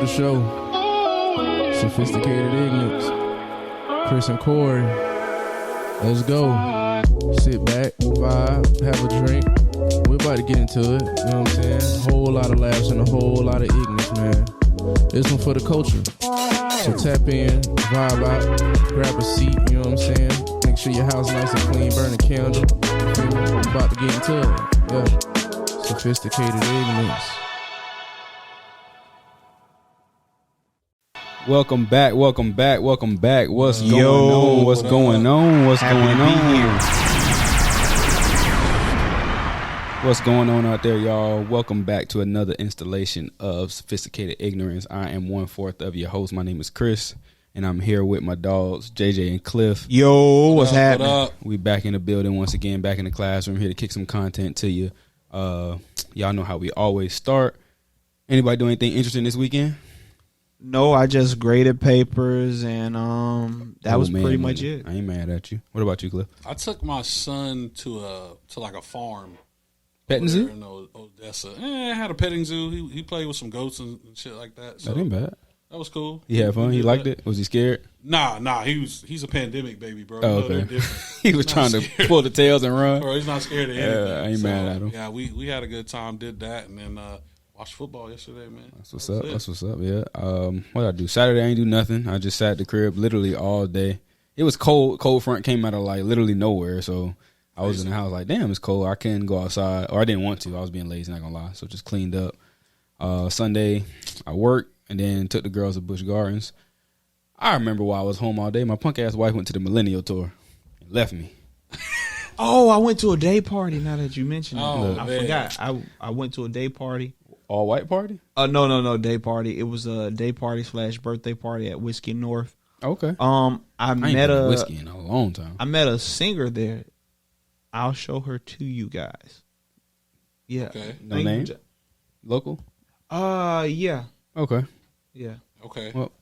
the show. Sophisticated Ignorance. Chris and Corey. Let's go. Sit back, vibe, have a drink. We're about to get into it. You know what I'm saying? A whole lot of laughs and a whole lot of ignorance, man. This one for the culture. So tap in, vibe out, grab a seat, you know what I'm saying? Make sure your house nice and clean, burn a candle. We're about to get into it. Yeah. Sophisticated Ignorance. Welcome back. What's going on? What's going on? What's going on out there, y'all? Welcome back to another installation of Sophisticated Ignorance. I am 1/4 of your host. My name is Chris, and I'm here with my dogs, JJ and Cliff. Yo, what's happening? What up? We back in the building once again, back in the classroom, here to kick some content to you. Y'all know how we always start. Anybody do anything interesting this weekend? No, I just graded papers, and that was pretty much it. I ain't mad at you. What about you, Cliff? I took my son to like a farm. Petting zoo? In Odessa. I had a petting zoo. He played with some goats and shit like that. So That ain't bad. that was cool. He had fun? He liked it? Was he scared? Nah. He's a pandemic baby, bro. Oh, okay. He was trying to pull the tails and run. Bro, he's not scared of anything. I ain't mad at him. Yeah, we had a good time, did that, and then watched football yesterday, man. That's what's up. Yeah. What I do? Saturday I ain't do nothing. I just sat at the crib literally all day. It was cold. Cold front came out of like literally nowhere, so I was in the house like, damn, it's cold. I couldn't go outside, or I didn't want to. I was being lazy, not gonna lie. So just cleaned up. Sunday I worked and then took the girls to Busch Gardens. I remember while I was home all day, my punk ass wife went to the Millennial Tour and left me. Oh, I went to a day party. Now that you mentioned it, I man. forgot. I went to a day party. All white party? No, day party. It was a day party / birthday party at Whiskey North. Okay. I ain't met been whiskey in a long time. I met a singer there. I'll show her to you guys. Yeah. Okay. No name? Local? Yeah. Okay. Yeah. Okay. Well,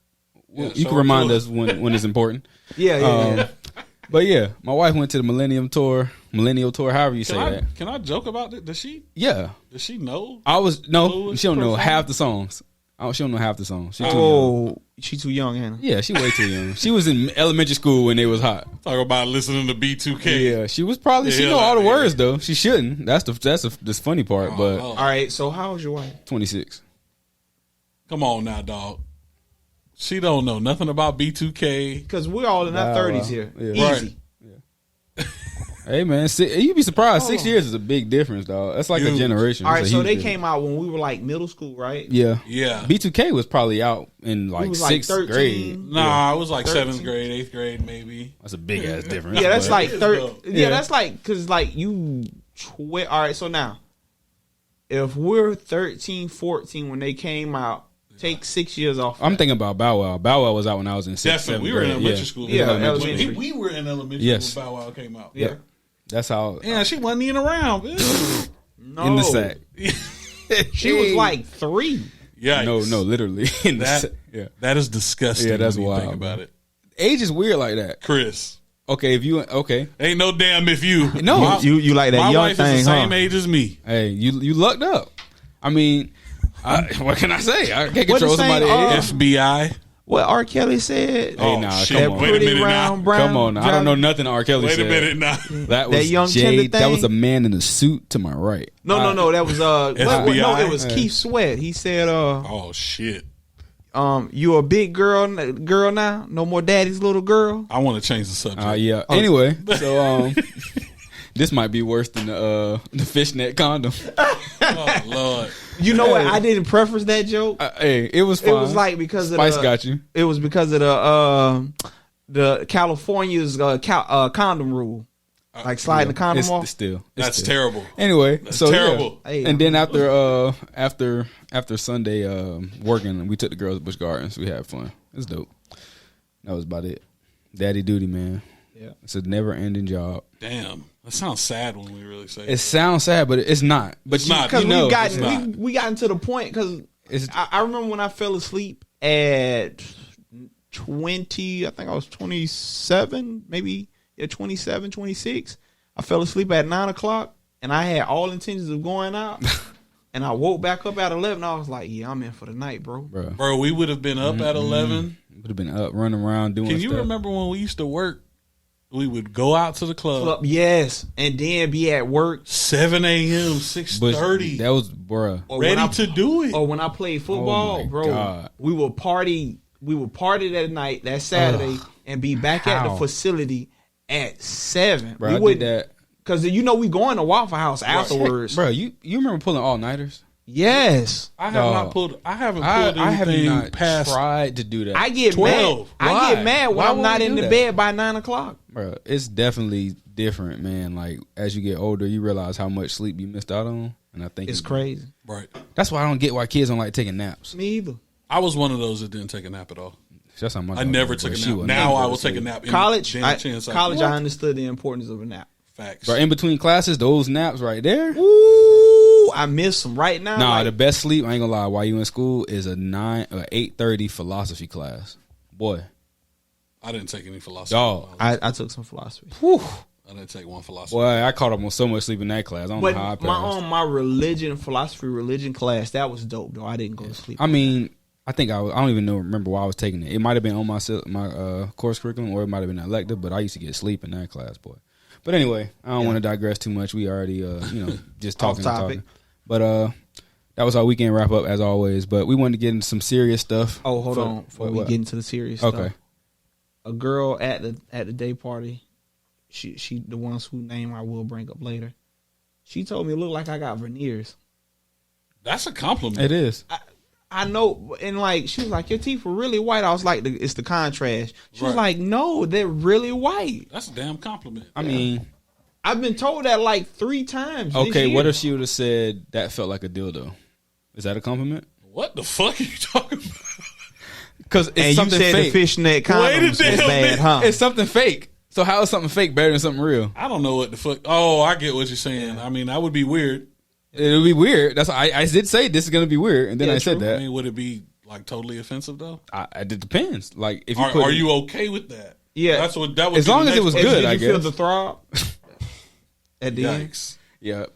Yeah, you can remind us when it's important. Yeah. But yeah, my wife went to the Millennial Tour, however you say that. Can I joke about it? Does she know? She don't know half the songs. She don't know half the songs. She too young. Oh, she too young, Hannah. Yeah, she way too young. She was in elementary school when it was hot. Talk about listening to B2K. Yeah, she was probably, she know all the words though. She shouldn't. That's the funny part, but. All right, so how old's your wife? 26. Come on now, dog. She don't know nothing about B2K. Because we're all in our 30s here. Yeah. Easy. Hey man, you'd be surprised. 6 years is a big difference, dog. That's like a generation. All right, It's a so huge they difference. came out when we were like middle school, right? Yeah. B2K was probably out in like was like 6th 13. grade. Nah, it was like 13. 7th grade, 8th grade, maybe. That's a big ass difference. Yeah, that's like Yeah. that's like because like you. All right, so now if we're 13, 14 when they came out, take 6 years off. I'm thinking about Bow Wow. Bow Wow was out when I was in 6th, Definitely, 7th we were in grade. elementary school. Yeah, elementary. We were in elementary Yes. school when Bow Wow came out. Yeah. That's how. Yeah, she wasn't even around. Bitch. No. In the sack. She was like 3. Yeah. No, literally in the sack. Yeah. That is disgusting. Yeah, that's when you wild, think about man. it. Age is weird like that. Chris. Okay, if you Ain't no damn if you. No. You like that my young wife thing, is the huh? same age as me. Hey, you lucked up. I mean, what can I say? I can't What control the same, somebody's age. FBI. What R. Kelly said. Hey, nah, shit. come on. Wait a Pretty minute round now. brown. Come on, I don't know nothing R. Kelly Wait said. a minute now. That was young Jade. tender That was thing? a man in a suit to my right. No, that was FBI? no, it was Keith Sweat. He said, Oh shit. you a big girl now? No more daddy's little girl? I want to change the subject. Yeah. Anyway, so this might be worse than the fishnet condom. Oh Lord. You know what? I didn't preference that joke. Hey, it was fine. It was like because Spice of got you. It was because of the California's condom rule, like sliding the condom off. That's terrible. Anyway, so terrible. yeah. And then after Sunday working, we took the girls to Busch Gardens. We had fun. It's dope. That was about it. Daddy duty, man. Yeah, it's a never ending job. Damn, that sounds sad when we really say it. Sounds sad, but it's not. But it's not because we we gotten to the point because I remember when I fell asleep at 20. I think I was 27, maybe 27, 26. I fell asleep at 9 o'clock, and I had all intentions of going out. And I woke back up at 11. I was like, yeah, I'm in for the night, bro. Bro, we would have been up at 11. Would have been up, running around doing Can you stuff. remember when we used to work? We would go out to the club. Yes. And then be at work. 7 a.m., 6:30. That was, bruh. Ready to do it. Or when I played football, bro, God. we would party that night, that Saturday, and be back at the facility at 7. Bro, we did that. Because we going to Waffle House afterwards. Bro, you remember pulling all-nighters? Yes. I haven't pulled I have anything not past. tried to do that. I get 12. mad. I get mad when Why I'm would not we in do the that? bed by 9 o'clock. Bro, it's definitely different, man. Like, as you get older, you realize how much sleep you missed out on. And I think It's crazy. Right. That's why I don't get why kids don't like taking naps. Me either. I was one of those that didn't take a nap at all. That's how my I daughter never was, took a but she nap. would Now never I go will to take a sleep. nap. College, I I understood the importance of a nap. Facts. Bro, in between classes, those naps right there. Ooh, I miss them right now. Nah, like, the best sleep, I ain't gonna lie, while you in school is a 8:30 philosophy class. Boy. I didn't take any philosophy. Dog. I took some philosophy. Whew. I didn't take one philosophy. Boy, I caught up on so much sleep in that class. I don't But know how I passed. my religion class, that was dope though. I didn't go to sleep. I mean, I think I don't even remember why I was taking it. It might have been on my course curriculum, or it might have been elective. But I used to get sleep in that class, boy. But anyway, I don't want to digress too much. We already, just talking. Off topic. But that was our weekend wrap up as always. But we wanted to get into some serious stuff. Oh, hold on, before we get into the serious stuff. Okay. A girl at the day party, she the ones whose name I will bring up later. She told me it looked like I got veneers. That's a compliment. It is. I know, and like she was like, your teeth were really white. I was like, it's the contrast. She was like, no, they're really white. That's a damn compliment. I mean, I've been told that like 3 times. okay. this year. What if she would have said that felt like a dildo? Is that a compliment? What the fuck are you talking about? Because it's And you something said fake. the fishnet condoms is damn bad, minute. huh? It's something fake. So how is something fake better than something real? I don't know what the fuck. Oh, I get what you're saying. I mean, that would be weird. It would be weird. That's I did say this is gonna be weird, and then Yeah, I said true. that. I mean, would it be like totally offensive though? It depends. Like if you Are you okay with that? Yeah. That's what that was. As long as it was good, Did I you feel guess. the throb at the end? Yikes! Yeah,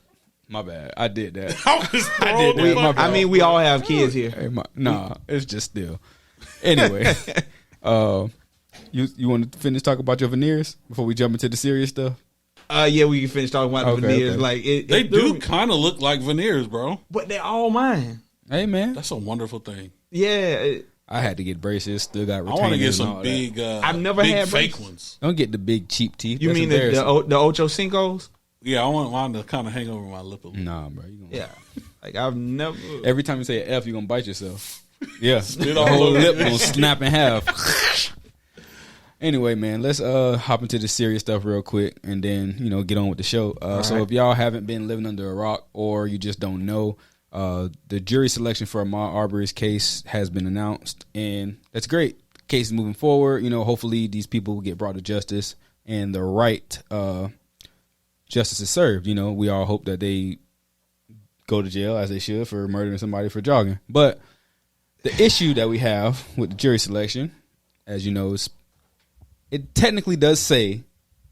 my bad. I did that. I was I did that. My bad. I mean, we all have kids here. Hey, nah, it's just still. Anyway, you want to finish talking about your veneers before we jump into the serious stuff? Yeah, we can finish talking about the Okay, veneers. okay. Like They do kind of look like veneers, bro. but they're all mine. Hey man, That's a wonderful thing. Yeah, I had to get braces. Still got I retainers. want to get and some all that. big. I've never big had fake braces. ones. Don't get the big cheap teeth. you That's mean embarrassing. the Ocho Cincos? Yeah, I want mine to kind of hang over my lip a little. Nah, bro. You gonna, Yeah, like I've never. Every time you say an F, you're gonna bite yourself. Yeah, Spit the all whole over. lip gonna snap in half. Anyway, man, let's hop into the serious stuff real quick, and then get on with the show. So right. if y'all haven't been living under a rock, or you just don't know, the jury selection for Ahmaud Arbery's case has been announced, and that's great. Case is moving forward. Hopefully these people will get brought to justice, and the right justice is served. We all hope that they go to jail as they should for murdering somebody for jogging. But the issue that we have with the jury selection, as you know, is it technically does say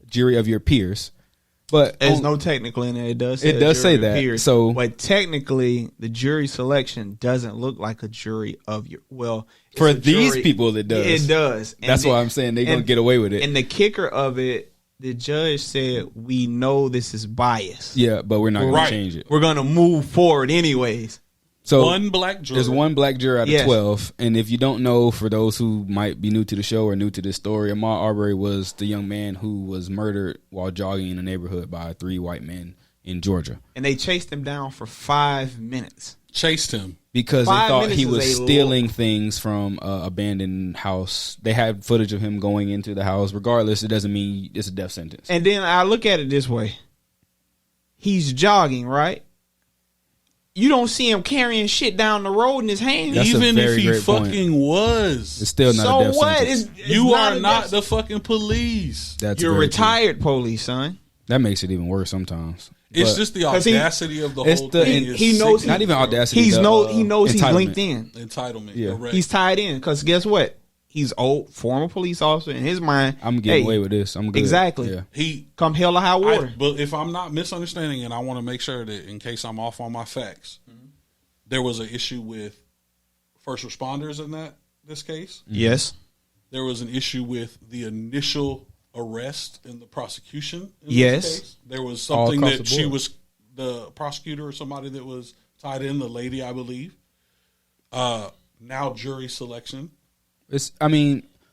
jury of your peers, but There's no technical in there. It does. Say It a does jury say of that. peers. So- but technically, the jury selection doesn't look like a jury of your. Well, it's for a these jury- people it does. It does. And That's the- why I'm saying they're gonna and- get away with it. And the kicker of it, the judge said, "We know this is biased. Yeah, but we're not gonna Right. change it. We're gonna move forward anyways." So One black juror. there's one black juror out of Yes. 12, and if you don't know, for those who might be new to the show or new to this story, Ahmaud Arbery was the young man who was murdered while jogging in a neighborhood by 3 white men in Georgia And they chased him down for 5 minutes. chased him. because they 5 thought minutes he is was a stealing things from an abandoned house. They had footage of him going into the house. Regardless, it doesn't mean it's a death sentence. And then I look at it this way: he's jogging, right? You don't see him carrying shit down the road in his hand. That's a Even if very he great point. fucking was. It's still not a So death what? sentence. It's You are a not death- the fucking police. That's You're very true. retired police, son. That makes it even worse sometimes. It's But just the 'Cause he- audacity of the it's whole the- thing. he is knows sickening, not even bro. audacity. He the, knows he's entitlement. linked in. Entitlement. Yeah. Correct. He's tied in because guess what? He's old, former police officer. In his mind, I'm getting hey, away with this. I'm good. Exactly. Yeah. he. come hell or high water. But if I'm not misunderstanding, and I want to make sure that in case I'm off on my facts, there was an issue with first responders in this case. Yes. There was an issue with the initial arrest and the prosecution. In Yes. this case. There was something across that the board. the prosecutor or somebody that was tied in, the lady, I believe. Now jury selection.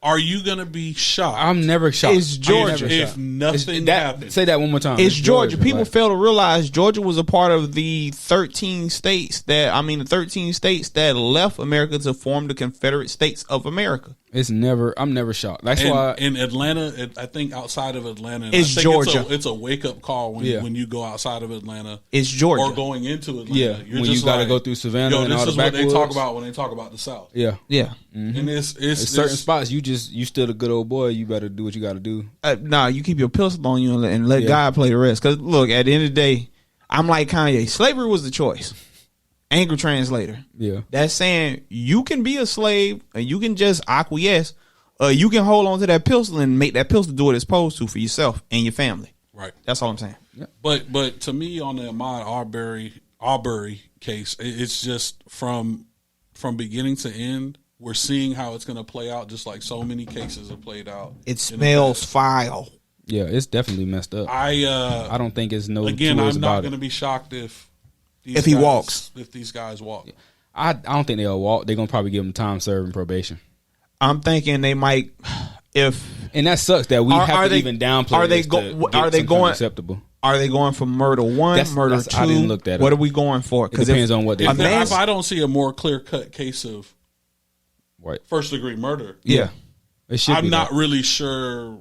Are you going to be shocked? I'm never shocked. It's Georgia. If nothing happened. Say that one more time. It's Georgia. People like- fail to realize Georgia was a part of the 13 states that left America to form the Confederate States of America. I'm never shocked. That's why. In Atlanta, I think outside of Atlanta, It's I think Georgia. It's a wake up call when you go outside of Atlanta. It's Georgia. Or going into Atlanta. Yeah, You're when just you got to like, go through Savannah and this all the is what they talk backwoods. about when they talk about the South. Yeah. Yeah. And it's certain spots you still a good old boy. You better do what you got to do. Nah, you keep your pistol on you and let God play the rest. Because look, at the end of the day, I'm like Kanye. Slavery was the choice. Anger translator. Yeah. That's saying you can be a slave and you can just acquiesce. You can hold on to that pistol and make that pistol do what it's supposed to for yourself and your family. Right. That's all I'm saying. Yeah. But to me, on the Ahmaud Arbery case, it's just from beginning to end, we're seeing how it's going to play out, just like so many cases have played out. It smells foul. Yeah, it's definitely messed up. I don't think it's no. Again, I'm I'm not going to be shocked if these guys walk. I don't think they'll walk. They're gonna probably give them time serving probation. I'm thinking they might. And that sucks that we have to even downplay. Are they going acceptable? Are they going for murder one, murder two? I didn't look that up. What are we going for? It depends on what they. If I don't see a more clear cut case of first degree murder, I'm not really sure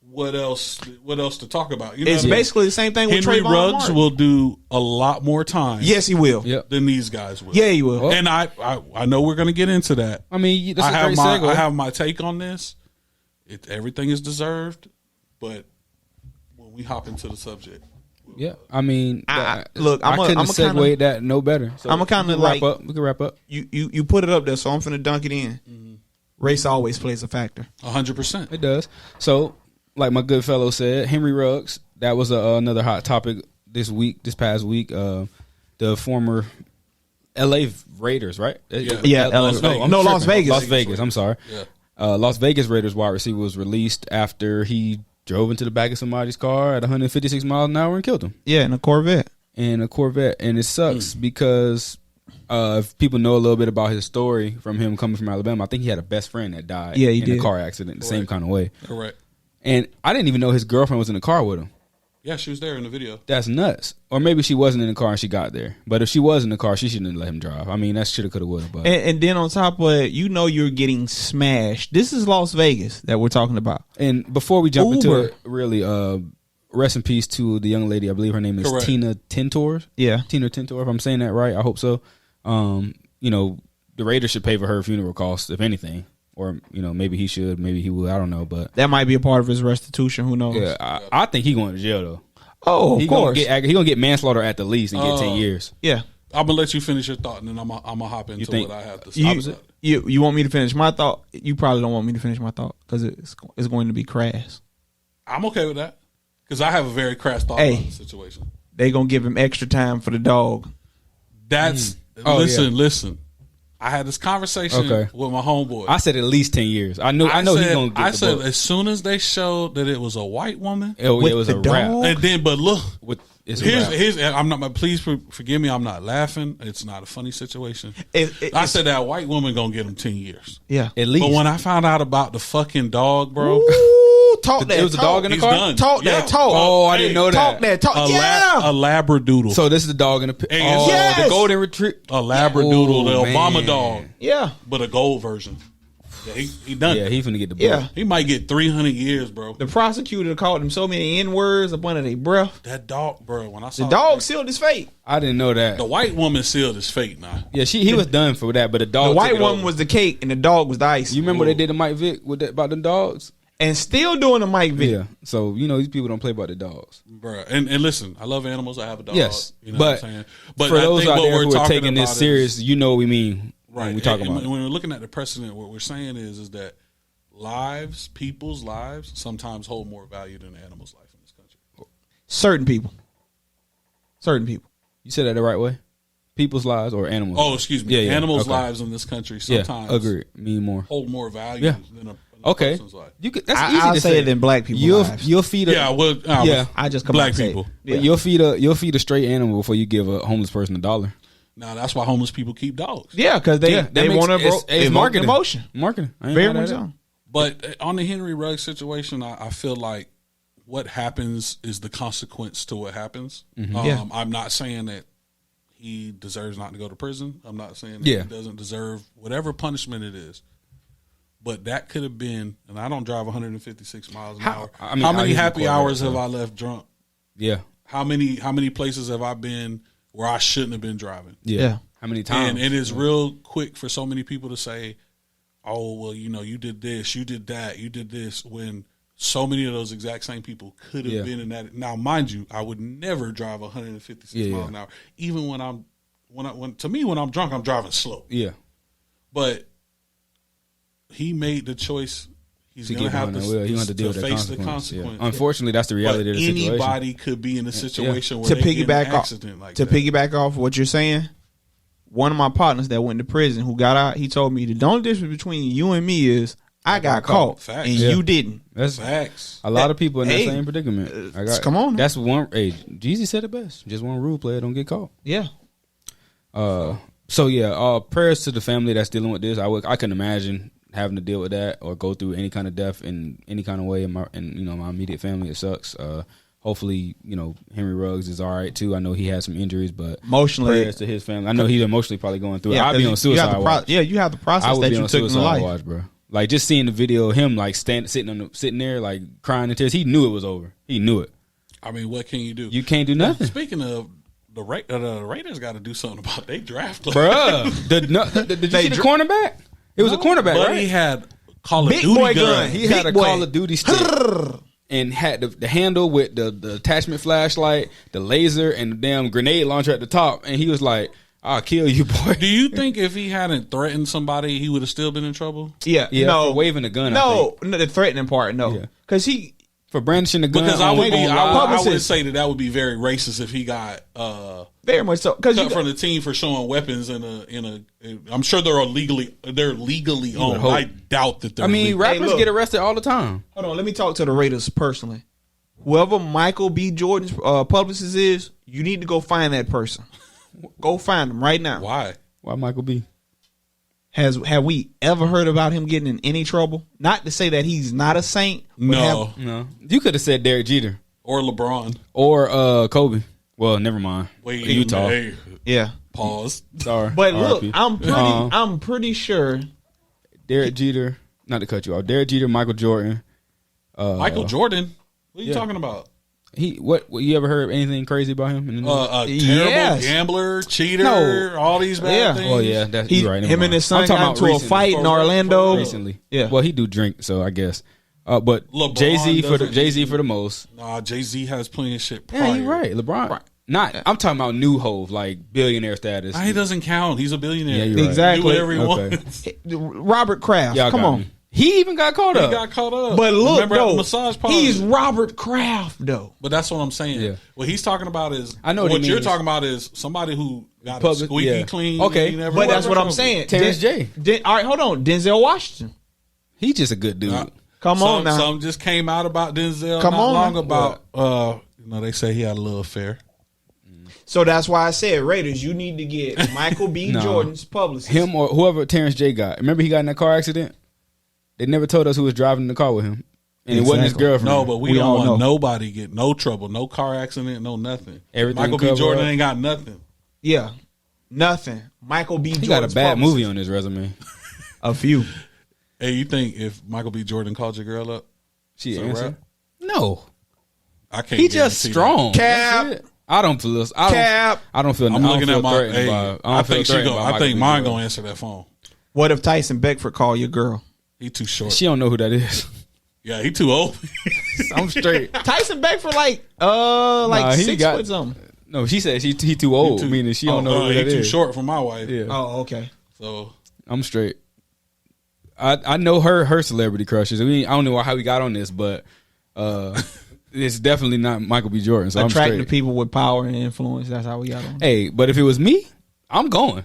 what else to talk about. You know, it's basically the same thing with Henry Trayvon Ruggs Martin. will do a lot more time. Yes, he will. Than these guys will. Yeah, he will. And I know we're going to get into that. I mean, that's I a great segue. have my take on this. Everything is deserved, but when we hop into the subject, yeah, I mean, look, I couldn't segue that no better. So I'm a kind of like wrap up. We can wrap up. You put it up there, so I'm finna dunk it in. Mm-hmm. Race always plays a factor. 100%. It does. So, like my good fellow said, Henry Ruggs. That was another hot topic this past week. The former L.A. Raiders, right? Las Vegas. Las Vegas. I'm sorry. Yeah. Las Vegas Raiders wide receiver was released after he drove into the back of somebody's car at 156 miles an hour and killed him. Yeah, in a Corvette. And it sucks because if people know a little bit about his story from him coming from Alabama, I think he had a best friend that died in a car accident the same kind of way. Correct. And I didn't even know his girlfriend was in the car with him. Yeah, she was there in the video. That's nuts. Or maybe she wasn't in the car and she got there. But if she was in the car, she shouldn't have let him drive. I mean, that shoulda, coulda, woulda. But and then on top of it, you're getting smashed. This is Las Vegas that we're talking about. And before we jump into it, really, rest in peace to the young lady. I believe her name is Tina Tintor. Yeah. Tina Tintor, if I'm saying that right. I hope so. The Raiders should pay for her funeral costs, if anything. Or, maybe he should, maybe he will. I don't know, but that might be a part of his restitution. Who knows? Yeah, I think he's going to jail though. Oh, of course. He's gonna get manslaughter at the least and get 10 years. Yeah, I'm gonna let you finish your thought, and then I'm gonna hop into what I have to say. You want me to finish my thought? You probably don't want me to finish my thought because it's going to be crass. I'm okay with that because I have a very crass thought about the situation. They gonna give him extra time for the dog. That's listen. I had this conversation with my homeboy. I said at least 10 years. I know he's gonna get the book. As soon as they showed that it was a white woman, it was a wrap. And then, but look, here's I'm not. Please forgive me. I'm not laughing. It's not a funny situation. I said that white woman gonna get him 10 years. Yeah, at least. But when I found out about the fucking dog, bro. Talk that. It was a dog in the car. Done. Talk that. Talk. Oh, I didn't know that. Talk that. Talk. A Labradoodle. So this is the dog in the the golden retriever. A Labradoodle, the Obama dog. Yeah, but a gold version. Yeah, he done. Yeah, he finna get the book. Yeah, he might get 300 years, bro. The prosecutor called him so many N-words up under their breath. That dog, bro. When I saw the dog sealed his fate. I didn't know that. The white woman sealed his fate. Now, yeah, he was done for that, but the dog. The white woman was the cake, and the dog was the ice. You remember what they did to Mike Vick with that about the dogs? And still doing the Mike Vick. Yeah. So, these people don't play about the dogs. Bro. And listen, I love animals. I have a dog. Yes. You know but what I'm saying? But for those out there who are taking taking this serious, what we mean when we talk about it. When we're looking at the precedent, what we're saying is that people's lives, sometimes hold more value than an animal's life in this country. Certain people. You said that the right way? people's lives or animals? Oh, excuse me. Yeah, Animals' okay. lives in this country sometimes agree. Mean more. hold more value Yeah. than a Okay. person's life. You could. That's easy I'll to say it in black people's lives. You'll feed a Yeah, well, yeah. I just come black out and say it. people. Yeah. But you'll feed a stray animal before you give a homeless person $1. Now that's why homeless people keep dogs. Yeah, because they want to it's evoke marketing. emotion. Marketing. I ain't Very mad at much it. so. But on the Henry Ruggs situation, I feel like what happens is the consequence to what happens. Yeah. I'm not saying that he deserves not to go to prison. I'm not saying that Yeah. he doesn't deserve whatever punishment it is. But that could have been, and I don't drive 156 miles an hour. I mean, how I many use the happy Corvette, hours so- have I left drunk? Yeah. How many places have I been where I shouldn't have been driving? Yeah. How many times? And it is real quick for so many people to say, oh, well, you did this, you did that, you did this, when so many of those exact same people could have been in that. Now, mind you, I would never drive 156 miles an hour. Even when I'm drunk, I'm driving slow. Yeah. But he made the choice. He's going to have to deal with face the the consequence. Yeah. consequence. Unfortunately, that's the reality of the situation. Anybody could be in a situation where To they get in piggyback an off, accident like that. piggyback off what you're saying, one of my partners that went to prison who got out, he told me the only difference between you and me is I got caught Facts. and Yeah. you didn't. That's Facts. a lot of people in that Hey, same predicament. come on now. That's one. Hey, Jeezy said it best. Just one rule: player don't get caught. Yeah. So yeah, prayers to the family that's dealing with this. I couldn't imagine having to deal with that or go through any kind of death in any kind of way in my immediate family. It sucks. Hopefully, Henry Ruggs is all right too. I know he had some injuries, but Emotionally, prayers to his family. I know he's emotionally probably going through it. yeah, I'd be 'cause on suicide watch. you have the process I would that be you on took in suicide life. watch, bro. Like just seeing the video of him like sitting there like crying in tears. He knew it was over. He knew it. I mean, what can you do? You can't do nothing. Speaking of the Raiders, got to do something about their draft, Bruh. Did you see the cornerback? It was a cornerback, but right? he had Call of Big Duty boy gun. gun. He had Big a boy. Call of Duty stick and had the handle with the attachment flashlight, the laser, and the damn grenade launcher at the top. And he was like, "I'll kill you, boy." Do you think if he hadn't threatened somebody, he would have still been in trouble? Yeah, Yeah, no, for waving the gun. I no, think. the threatening part, no, Yeah. because he. For brandishing the gun. Because I would publicist. say that would be very racist if he got Very much so, because cut from the team for showing weapons in a. I'm sure they're legally owned. hope. I doubt that they're. I mean, legal. rappers look. get arrested all the time. hold on, let me talk to the Raiders personally. Whoever Michael B. Jordan's publicist is, you need to go find that person. Go find him right now. Why? Why Michael B? Have we ever heard about him getting in any trouble? Not to say that he's not a saint. But No, No, you could have said Derek Jeter or LeBron. or Kobe. Well, never mind. Wait, Utah. Hey, yeah. pause. Sorry, But look, RIP. I'm pretty sure. Derek Jeter. Not to cut you off. Derek Jeter, Michael Jordan. Michael Jordan. What are you talking about? What you ever heard anything crazy about him? In the news? A terrible Yes. gambler, cheater, No. all these bad Yeah. things. Oh yeah, that's you're right. never Him and mind. his son I'm talking got about into a recently. fight in For- Orlando. for recently. Yeah. Well, he do drink, so I guess. But LeBron Jay-Z doesn't- for the most. Nah, Jay-Z has plenty of shit prior. Yeah, you're right. LeBron. Not. I'm talking about new Hove, like billionaire status. Nah, he doesn't count. He's a billionaire. Yeah, you're right. Exactly. Do whatever he Okay. wants. Robert Kraft. Y'all Come got on. me. He even got caught He up. got caught up. But look, Remember at the though, massage parlor? he's Robert Kraft, though. But that's what I'm saying. Yeah. What he's talking about is I know what what he you're means. talking about is somebody who got Public- a squeaky yeah. clean. Okay. and he never But that's won what a I'm trophy. saying. Terrence J. All right, hold on. Denzel Washington. He's just a good dude. Come on now. Some just came out about Denzel. Come not on long now. about. They say he had a little affair. So that's why I said Raiders. You need to get Michael B. No. Jordan's publicist. Him or whoever Terrence J got. Remember he got in that car accident? They never told us who was driving in the car with him. And it wasn't his Exactly. girlfriend. No, but we We don't all want know. nobody get no trouble, no car accident, no nothing. Everything Michael B. covered Jordan up. ain't got nothing. Yeah, nothing. Michael B. He Jordan's got a bad publicist. movie on his resume. A few. Hey, you think if Michael B. Jordan called your girl up, She So, answered. right? No. I can't. He just guarantee strong. Cap. That's it. I don't feel. Cap. I don't feel. that. I'm I don't looking feel at my. threatened Hey, by- I don't I feel think she threatened go. by I Michael think B. mine Jordan. gonna answer that phone. What if Tyson Beckford call your girl? He too short. She don't know who that is. Yeah, he too old. I'm straight. Tyson Beckford like Nah, he 6 got- foot something. No, she said he too old. Too- meaning she don't know who he that too is. short for my wife. Yeah, Oh, okay. So I'm straight. I know her celebrity crushes. I mean, I don't know how we got on this, but it's definitely not Michael B. Jordan. So I'm Attracting straight. people with power and influence. That's how we got on. Hey, but if it was me, I'm going.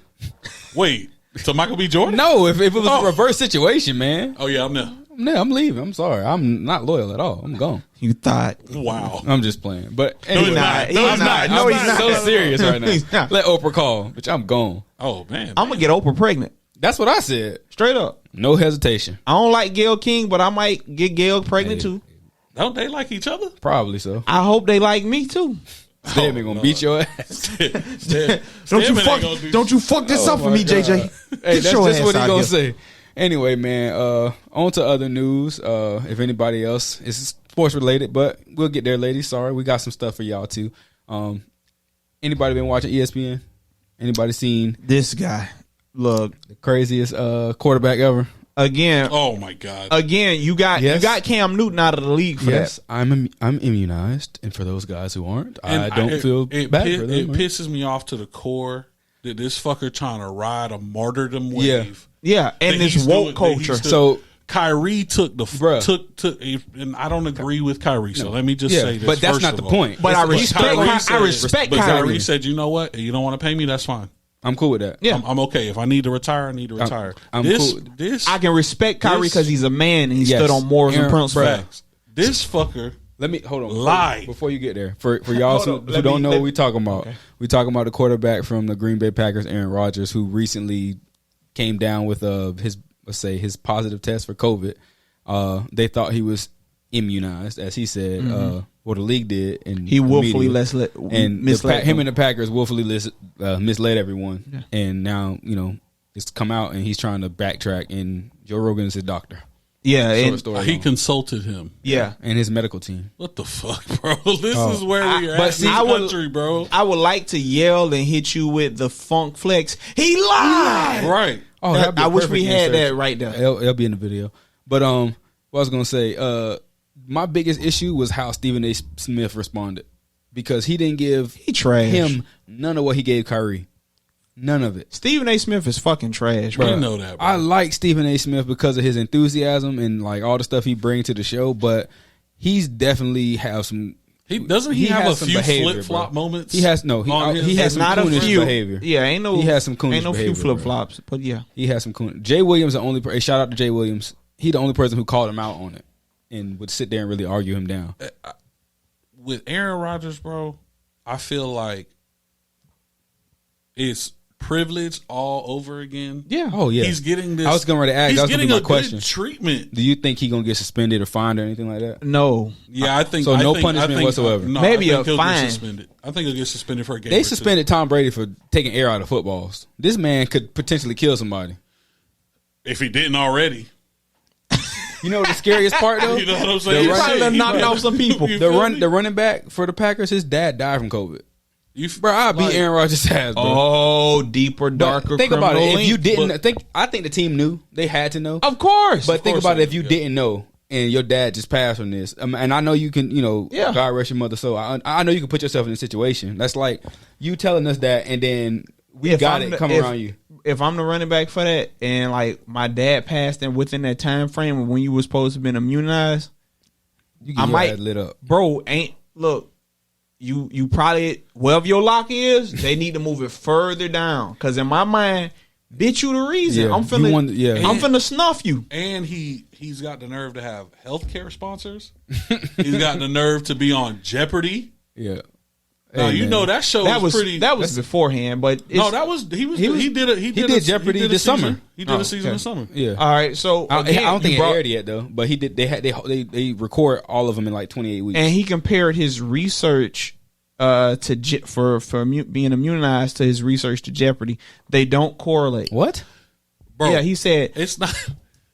Wait, so Michael B. Jordan? No, if it was a reverse situation, man. Oh yeah, I'm there. No, I'm leaving. I'm sorry. I'm not loyal at all. I'm gone. You thought? Wow. I'm just playing. But No, he's not. No, he's not. No, he's I'm not. so serious right now. He's not. Let Oprah call, bitch. I'm gone. Oh man. I'm gonna get Oprah pregnant. That's what I said. Straight up. No hesitation. I don't like Gayle King, but I might get Gayle pregnant too. Don't they like each other? Probably so. I hope they like me too. Stedman gonna beat your ass. Don't you fuck this up for me, JJ. Hey, that's your just ass what he out gonna here. say. Anyway, man, on to other news. If anybody else is sports related, but we'll get there, ladies. Sorry, we got some stuff for y'all too. Anybody been watching ESPN? Anybody seen This guy, look the craziest quarterback ever? again. Oh my God. Again, you got Cam Newton out of the league for that. I'm immunized, and for those guys who aren't, I don't feel bad for them. It pisses me off to the core that this fucker trying to ride a martyrdom wave. Yeah, and That this he's woke doing- that he's culture. doing. So Kyrie took the Bruh. took, and I don't agree with Kyrie. So let me just Yeah, say this. but that's first not of the all. point. But I It's- respect. I respect But Kyrie. Kyrie said, "You know what? You don't want to pay me. That's fine. I'm cool with that. Yeah. I'm okay. If I need to retire, I need to retire." I'm this cool. this I can respect Kyrie This- because he's a man and he Yes. stood on morals and Aaron, principles. facts. This fucker. Let me hold on. Lie. Before you get there. For y'all Hold who on. don't know what we talking about. We talking about the quarterback from the Green Bay Packers, Aaron Rodgers, who recently came down with his positive test for COVID. They thought he was immunized, as he said. What the league did, and He willfully misled misled him and the Packers willfully misled everyone. And now it's come out, and he's trying to backtrack. And Joe Rogan is his doctor. Yeah, Short and, story He long. consulted him. yeah. And his medical team. What the fuck, bro? This is where we're but at see, in I this would- country, bro. I would like to yell and hit you with the funk flex. He lied. Right. Oh, that'd be a I wish perfect we had insert. that right there. It'll be in the video. But what I was gonna say, my biggest issue was how Stephen A. Smith responded, because he didn't give trash. him none of what he gave Kyrie. None of it. Stephen A. Smith is fucking trash, I bro. know that, bro. I like Stephen A. Smith because of his enthusiasm and like all the stuff he brings to the show, but he's definitely have some. He have has a some few behavior, flip flop bro. moments. He has on he has some Not a coonish few behavior. Yeah, ain't no. He has some coonish Ain't no behavior, few bro. flip flops, but yeah. He has some coon. Jay Williams, the only shout out to Jay Williams. He the only person who called him out on it and would sit there and really argue him down. With Aaron Rodgers, bro, I feel like it's privilege all over again. Yeah. Oh yeah, He's getting this. I was going to ask. He's That was going getting to be a my question. good treatment. Do you think he gonna get suspended or fined or anything like that? No. Yeah, I think So I no think- punishment I think, whatsoever? No, Maybe I think a he'll fine. Get suspended. I think he'll get suspended for a game. They or two. suspended Tom Brady for taking air out of footballs. This man could potentially kill somebody. if he didn't already. You know the scariest part though? You know what I'm saying? He The probably done He knocked might- out some people. You The feel run me? the running back for the Packers, his dad died from COVID. Bro, I beat like- Aaron Rodgers' ass, bro. Oh, deeper, But darker. think about it. criminal If you link. didn't I think the team knew. They had to know. Of course. But think course about they it if you do, didn't know and your dad just passed from this. And I know you can, Yeah. God rest your mother soul. I know you can put yourself in a situation. That's like you telling us that and then we got it coming around you. If I'm the running back for that, and like my dad passed, and within that time frame of when you were supposed to have been immunized, You I get your might ass lit up. bro. Look, you probably wherever your lock is, they need to move it further down. Because in my mind, bitch, you the reason. Yeah, I'm finna, you want- yeah. I'm finna snuff you. And he's got the nerve to have healthcare sponsors. He's got the nerve to be on Jeopardy. Yeah. Now Hey, you man. know that show That was pretty. beforehand, but it's, no, that was he did Jeopardy a this season. summer. He did Oh, a season okay. this summer. Yeah. all right. So I again, don't think you it brought- aired yet though, but he did. They record all of them in like 28 weeks. and he compared his research for being immunized to his research to Jeopardy. They don't correlate. What? Bro, Yeah, he said. it's not.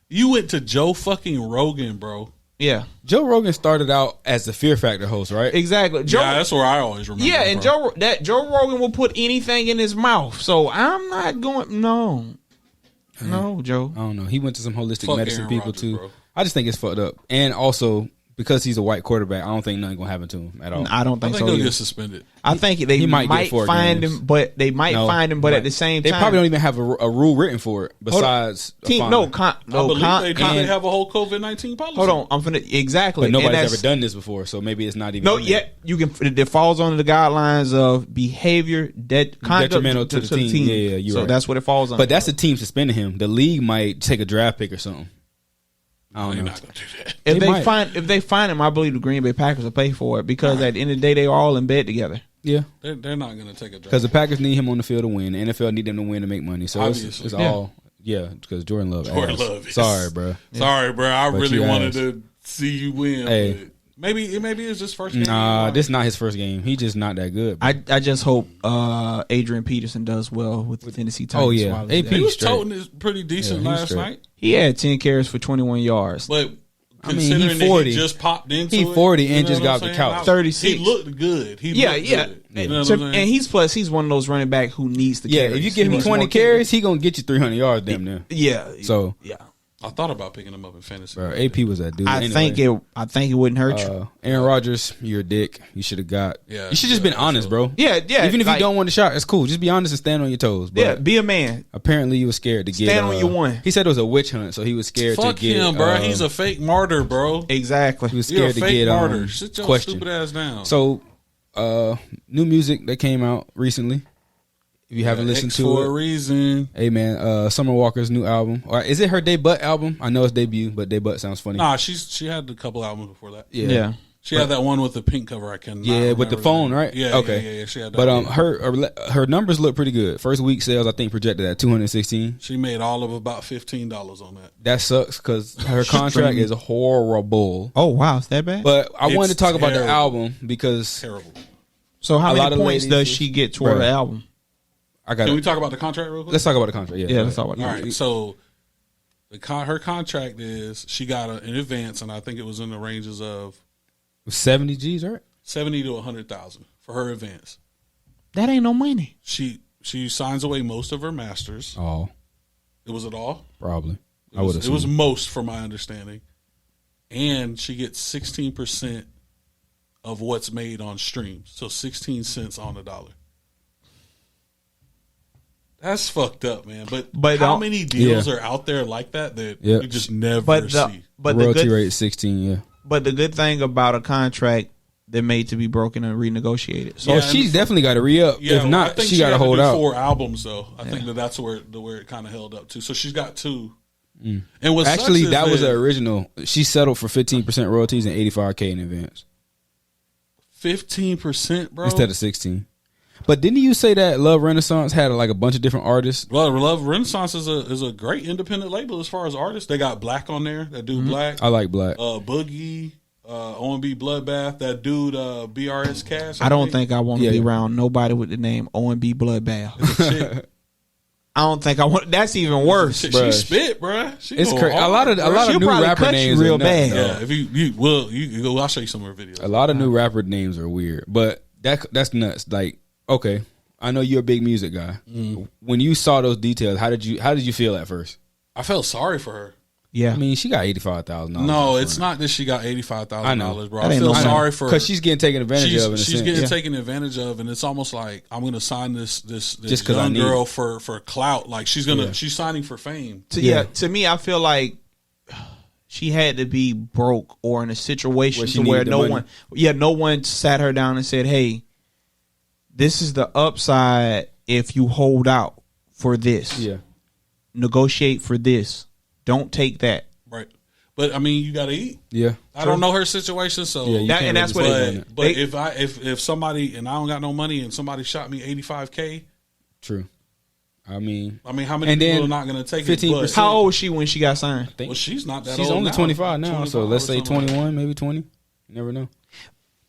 You went to Joe fucking Rogan, bro. Yeah, Joe Rogan started out as the Fear Factor host, right? exactly. Joe, Yeah, that's where I always remember. yeah, him and from. Joe Rogan will put anything in his mouth. So I'm not going. No, Joe. I don't know. He went to some holistic Fuck medicine Aaron people Rodgers, too. bro. I just think it's fucked up. And also because he's a white quarterback, I don't think nothing gonna happen to him at all. I don't think so. He'll either. get suspended. I think they he might get 4 find games. him, but they might find him. But at the same time, they probably don't even have a rule written for it besides a fine. I believe they have a whole COVID-19 policy. Hold on, exactly. But nobody's ever done this before, so maybe it's not even. You can. It falls under the guidelines of behavior detrimental to the team. Yeah, you're right. That's what it falls under. But that's the team suspending him. The league might take a draft pick or something. I don't know. Not gonna do that. If they find him, I believe the Green Bay Packers will pay for it because at the end of the day, they are all in bed together. Yeah, they're not going to take a draft because the Packers need him on the field to win. The NFL need them to win to make money. So it's all because Jordan Love. Sorry, bro. Sorry, bro. I really wanted to see you win. Hey. But maybe it's just first game. Nah, this is not his first game. He's just not that good. Bro. I just hope Adrian Peterson does well with the Tennessee Titans. Oh yeah, AP he was toting this pretty decent last night. He had 10 carries for 21 yards. But considering he 40. That he just popped into he 40 and just got off the couch. 36. He looked good. Good. And he's one of those running back who needs the carries. If you give him 20 carries, he gonna get you 300 yards damn near. Yeah. So I thought about picking him up in fantasy. Bro, AP was that dude. I think it wouldn't hurt you. Aaron Rodgers, you're a dick. You should have got. Yeah, you should just been honest, bro. Yeah. Even if you don't want the shot, it's cool. Just be honest and stand on your toes. But be a man. Apparently, you were scared to get. Stand on your one. He said it was a witch hunt, so he was scared to get. Fuck him, bro. He's a fake martyr, bro. Exactly. He was scared to get martyr. Sit your stupid ass down. So, new music that came out recently. If you haven't listened to for it, a reason. Hey man, Summer Walker's new album, or is it her debut album? I know it's debut, but debut sounds funny. Nah, she had a couple albums before that. Yeah. She had that one with the pink cover. I can. Yeah, with the phone, right? Yeah. Okay. Yeah. She had that. But her numbers look pretty good. First week sales, I think, projected at 216. She made all of about $15 on that. That sucks because her contract is horrible. Oh wow, is that bad? But I wanted to talk about the album because terrible. So how many points does she get toward the album? Can we talk about the contract real quick? Let's talk about the contract. Yeah, let's talk about the contract. All right, so her contract is she got an advance, and I think it was in the ranges of 70 G's, right? 70 to 100,000 for her advance. That ain't no money. She signs away most of her masters. All. It was it all? Probably. It was most, from my understanding, and she gets 16% of what's made on streams, so 16 cents on the dollar. That's fucked up, man. But how many deals are out there like that you just never see? But the royalty rate is 16, yeah. But the good thing about a contract that made to be broken and renegotiated. So she's definitely got to re-up. Yeah, if not, she got to hold out. 4 albums, though. I think that's where it kind of held up to. So she's got 2. And that was the original. She settled for 15% royalties and $85K in advance. 15%, bro? Instead of 16. But didn't you say that Love Renaissance had like a bunch of different artists? Well, Love Renaissance is a great independent label as far as artists. They got Black on there. That dude Black. I like Black. Boogie, O&B Bloodbath. That dude BRS Cash. I don't think I want to be around nobody with the name O&B Bloodbath. I don't think I want. That's even worse. She spit, bro. It's crazy. A lot of new rapper names real bad. Yeah, if you go, I'll show you some of her videos. A lot of new rapper names are weird, but that's nuts. Like, okay, I know you're a big music guy. When you saw those details, how did you feel at first? I felt sorry for her. Yeah, I mean, she got $85,000. No, it's not that she got $85,000, bro. I feel sorry for her because she's getting taken advantage of. She's getting taken advantage of, and it's almost like I'm going to sign this young girl for clout. Like she's signing for fame. To me, I feel like she had to be broke or in a situation where no one sat her down and said, "Hey, this is the upside if you hold out for this. Yeah, negotiate for this." Don't take that. Right. But I mean, you got to eat. Yeah. I don't know her situation, so that's what it is. But if somebody and I don't got no money and somebody shot me $85K. True. I mean, how many people are not going to take 15%? It? How old was she when she got signed? Well, she's not that old. She's only 25 now, so let's say 21, maybe 20. You never know.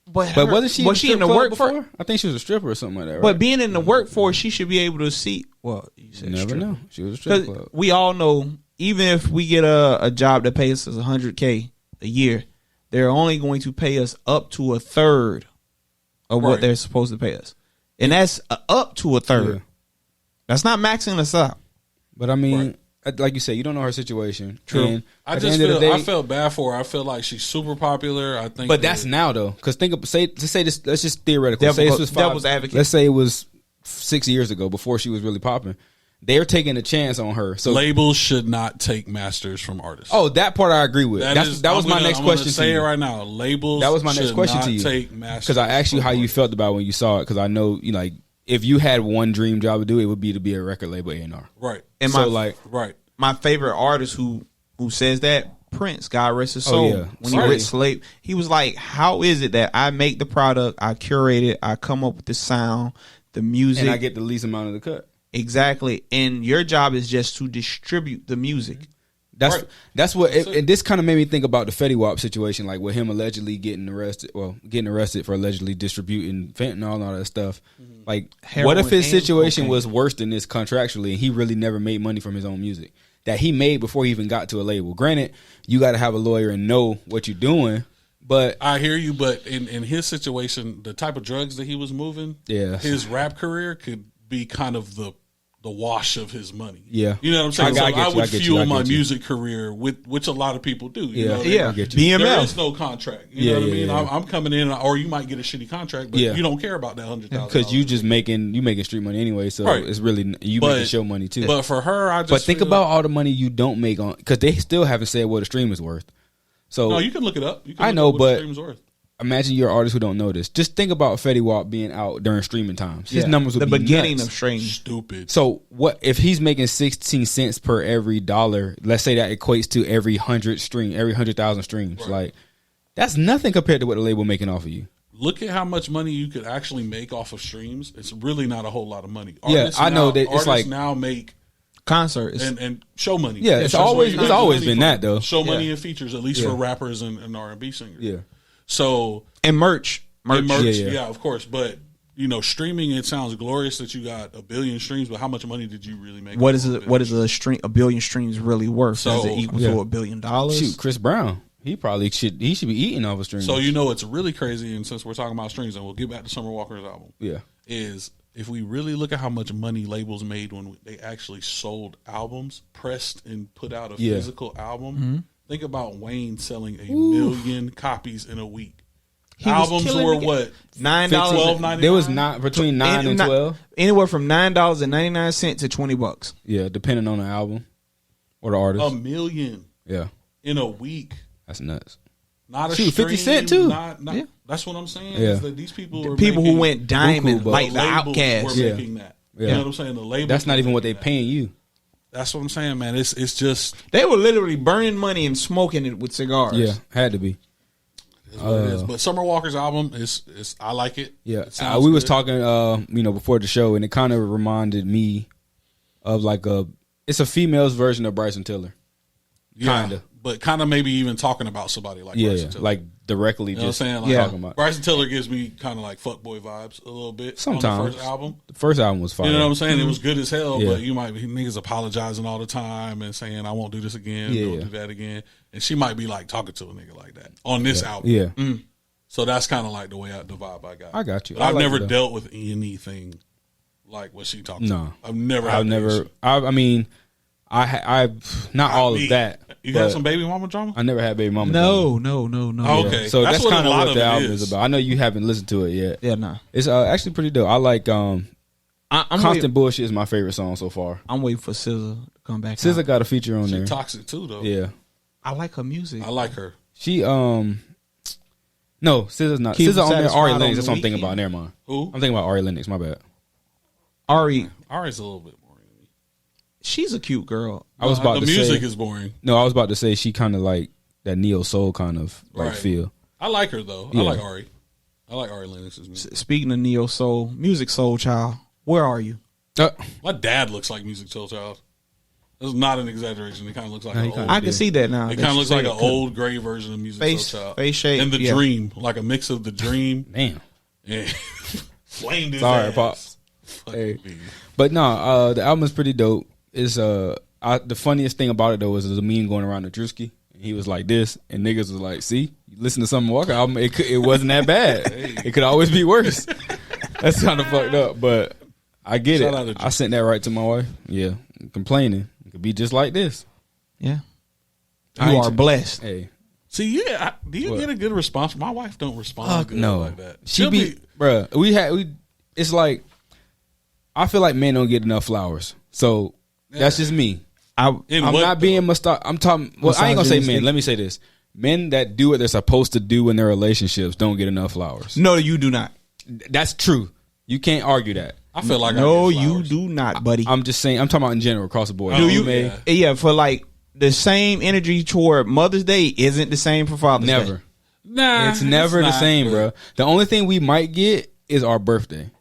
But wasn't she in the workforce? I think she was a stripper or something like that. Right? But being in the workforce, she should be able to see. Well, you said never stripper. know. She was a stripper club. We all know. Even if we get a job that pays us $100K a year, they're only going to pay us up to a third of what they're supposed to pay us, and that's up to a third. Yeah. That's not maxing us out. But I mean, like you said, you don't know her situation. True. And I felt bad for her. I feel like she's super popular. I think, but that's now though, because say this. Let's just theoretical. Say this was devil's advocate. Let's say it was 6 years ago before she was really popping. They're taking a chance on her. So labels should not take masters from artists. Oh, that part I agree with. That was my next question. Say it right now. Labels. That was my next question to you. Take masters because I asked you how you felt about when you saw it. Because I know like if you had one dream job to do, it would be to be a record label A&R. Right. And right. My favorite artist who says that, Prince, God rest his soul. Oh, yeah. When he went Slave, he was like, "How is it that I make the product, I curate it, I come up with the sound, the music, and I get the least amount of the cut?" Exactly, and your job is just to distribute the music. That's what. And this kind of made me think about the Fetty Wap situation, like with him allegedly getting arrested for allegedly distributing fentanyl and all that stuff. Mm-hmm. Like, Heroin what if his situation cocaine was worse than this contractually, and he really never made money from his own music that he made before he even got to a label? Granted, you got to have a lawyer and know what you're doing. But I hear you. But in his situation, the type of drugs that he was moving, his rap career could be kind of the wash of his money. Yeah. You know what I'm saying? I would fuel my you. music career with which a lot of people do. You know BML. There is no contract. You know what I mean? I'm coming in, or you might get a shitty contract, but you don't care about that $100,000. Because you just making street money anyway, so it's really you making show money too. But for her, think about all the money you don't make on, because they still haven't said what a stream is worth. So no, you can look it up. I know, but a stream is worth. Imagine you're an artist who don't know this. Just think about Fetty Wap being out during streaming times. His numbers would be the beginning nuts. of streaming. Stupid. So what if he's making 16 cents per every dollar? Let's say that equates to every 100,000 streams. Right. Like, that's nothing compared to what the label making off of you. Look at how much money you could actually make off of streams. It's really not a whole lot of money. I know that it's like now make concerts and show money. Yeah, it's always been that though. Show money and features, at least for rappers and R&B singers. Yeah. So and merch, yeah, of course. But streaming, it sounds glorious that you got 1 billion streams, but how much money did you really make? What is a billion streams really worth? So, does it equal to $1 billion? Shoot, Chris Brown, he should be eating off a stream. So it's really crazy, and since we're talking about streams, and we'll get back to Summer Walker's album. Yeah, is if we really look at how much money labels made when they actually sold albums, pressed and put out a physical album. Mm-hmm. Think about Wayne selling 1 million copies in a week. Albums were what? $9, $12.99? There was not between $9 and $12. Anywhere from $9.99 to $20. Yeah, depending on the album or the artist. 1 million. Yeah. In a week. That's nuts. Not a stream, 50 Cent too. That's what I'm saying. Yeah. Is that these people who went diamond, like the Outkast, Outkast, were making that. Yeah. You know what I'm saying? The labels. That's not even what they paying you. That's what I'm saying, man. It's just they were literally burning money and smoking it with cigars. Yeah, had to be. What it is. But Summer Walker's album is I like it. Yeah, it we was talking, before the show, and it kind of reminded me of it's a female's version of Bryson Tiller. Kind of. But kind of maybe even talking about somebody like Bryson Tiller. Like directly just what I'm saying? talking about. Bryson Tiller gives me kind of like fuckboy vibes a little bit. Sometimes. On the first album. The first album was fire. You know what I'm saying? It was good as hell, Yeah. but you might be niggas apologizing all the time and saying, I won't do this again, don't do that again. And she might be like talking to a nigga like that on this album. Yeah. So that's kind of like the vibe I got. I got you. But I've never dealt with anything like what she talked about. I've never. I mean, I've not all of that. You had some baby mama drama? I never had baby mama No. drama. Oh, okay. So that's kind of what the album is about. I know you haven't listened to it yet. Yeah, no. It's actually pretty dope. I like I'm Constant Bullshit is my favorite song so far. I'm waiting for SZA to come back. SZA got a feature on there. She's toxic too, though. Yeah. I like her music. I like her. She no, SZA's not. Keep SZA on there. satisfied Ari on Lennox. the That's what I'm thinking weekend. about. Never mind. Who? I'm thinking about Ari Lennox. My bad. Ari's a little bit boring to me. She's a cute girl. I was about the to say music is boring. No, I was about to say she kind of like that neo soul kind of like feel. I like her though. Yeah. I like Ari. I like Ari Lennox's music. Speaking of neo soul, music soul child, where are you? My dad looks like Music Soul Child. That's not an exaggeration. He kind of looks like an old. I can see that now. It kind of looks like an old gray version of Music Soul Child. Face shape. And the Dream, like a mix of the Dream. Damn. And flamed his Sorry, ass. Pops. Hey. But no, the album is pretty dope. It's the funniest thing about it though is there's a meme going around the Drewski. He was like this, and niggas was like, "See, you listen to Summer Walker album, it wasn't that bad. It could always be worse." That's kind of fucked up, but I get Shout it. out to I sent that right to my wife. Yeah, complaining. Could be just like this. Yeah. I You ain't are blessed. Hey, See, do you get a good response? My wife don't respond good no. like that. She be, bruh. It's like I feel like men don't get enough flowers. So that's just me. I'm not being I'm talking. Well, I ain't gonna say men. Let me say this: men that do what they're supposed to do in their relationships don't get enough flowers. No, you do not. That's true. You can't argue that. I feel like no, you do not, buddy. I'm just saying. I'm talking about in general across the board. Do you? Yeah, for like the same energy toward Mother's Day isn't the same for Father's Day. Never. Nah, it's never the same, bro. The only thing we might get is our birthday.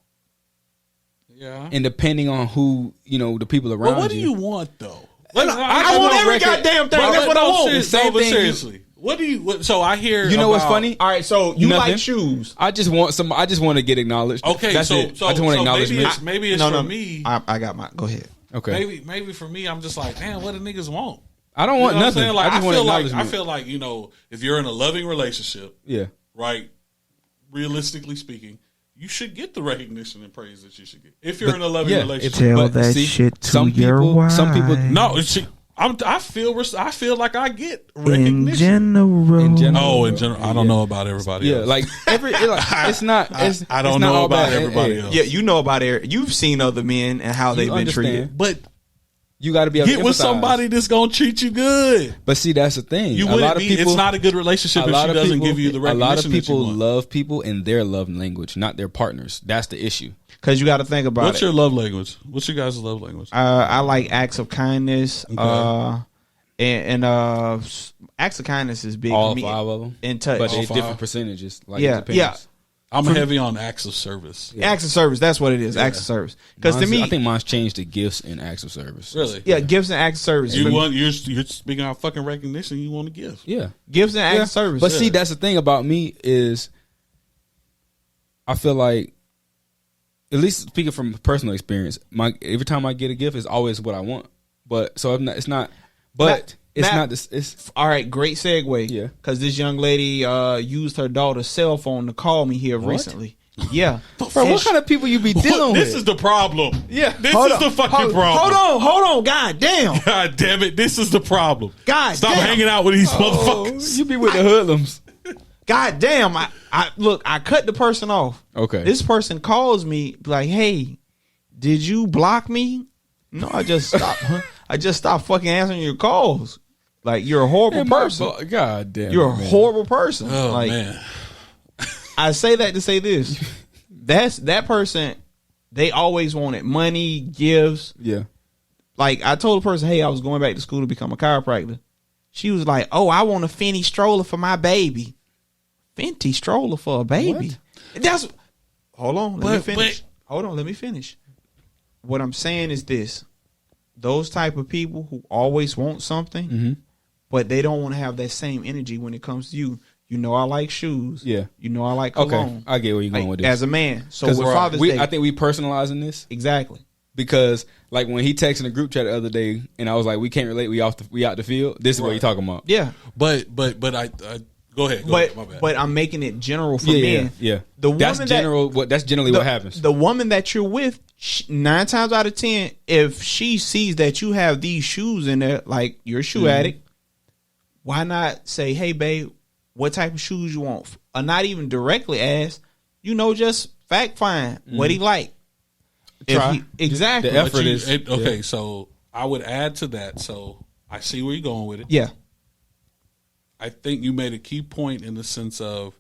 Yeah. And depending on who, the people around you. But what do you want, though? I want every goddamn thing. That's what I want. Seriously. What do you? So I hear. You know what's funny? All right, so you like shoes. I just want to get acknowledged. Okay, that's so it. I just want acknowledgement. Maybe it's for me. I got my. Go ahead. Okay. Maybe for me, I'm just like, man, what do niggas want? I don't want nothing. Like, I just want acknowledgement. I feel like if you're in a loving relationship, yeah, right. Realistically speaking, you should get the recognition and praise that you should get. If you're in a loving relationship, tell that shit to your wife. Some people, no. I feel like I get recognition. In general. Oh, in general. I don't know about everybody else. Like it's not. I don't know about everybody else. Yeah, you know about it. You've seen other men and how they've been treated. But you got to be able get to with somebody that's gonna treat you good. But see, that's the thing. You wouldn't be. It's not a good relationship if she doesn't give you the recognition. A lot of people that you want. love people in their love language, not their partners. That's the issue. Because you got to think about What's your love language? What's your guys' love language? I like acts of kindness. Okay. And acts of kindness is big. All for me. 5 of them, in touch. but they All different 5? percentages. Like Yeah. I'm heavy on acts of service. Yeah. Acts of service. That's what it is. Acts of service. Because to me, I think mine's changed to gifts and acts of service. Really? Yeah, gifts and acts of service. You're speaking of fucking recognition. You want to give? Yeah, gifts and acts of service. But see, that's the thing about me is, I feel like, at least speaking from personal experience, every time I get a gift, it's always what I want. But so it's not. But it's not this. It's all right. Great segue. Yeah, because this young lady used her daughter's cell phone to call me here recently. Yeah, bro. What kind of people you be dealing with? This is the problem. Yeah, this is the fucking problem. Hold on. God damn. God damn it. This is the problem. God stop damn. hanging out with these motherfuckers. You be with the hoodlums. God damn. I cut the person off. Okay. This person calls me like, hey, did you block me? No, I just stopped. I just stopped fucking answering your calls. Like, you're a horrible person. God damn. You're a horrible person. Oh, like, man. I say that to say this. That person, they always wanted money, gifts. Yeah. Like, I told the person, hey, I was going back to school to become a chiropractor. She was like, oh, I want a Fenty stroller for my baby. Fenty stroller for a baby? What? Hold on, let me finish. Hold on, let me finish. What I'm saying is this. Those type of people who always want something, but they don't want to have that same energy when it comes to you. You know I like shoes. Yeah. You know I like cologne. Okay, I get where you're going with this. As a man. So with Father's Day. I think we personalizing this. Exactly. Because like when he texted the group chat the other day and I was like, we can't relate, we out the field. This is what you're talking about. Yeah. But I go ahead. My bad. But I'm making it general for men. Yeah. That's generally what happens. The woman that you're with, 9 times out of 10, if she sees that you have these shoes in there, like you're a shoe addict, why not say, hey, babe, what type of shoes you want? Or not even directly ask, just fact find what he like. Try. Exactly. The effort is. Okay, so I would add to that. So I see where you're going with it. Yeah. I think you made a key point in the sense of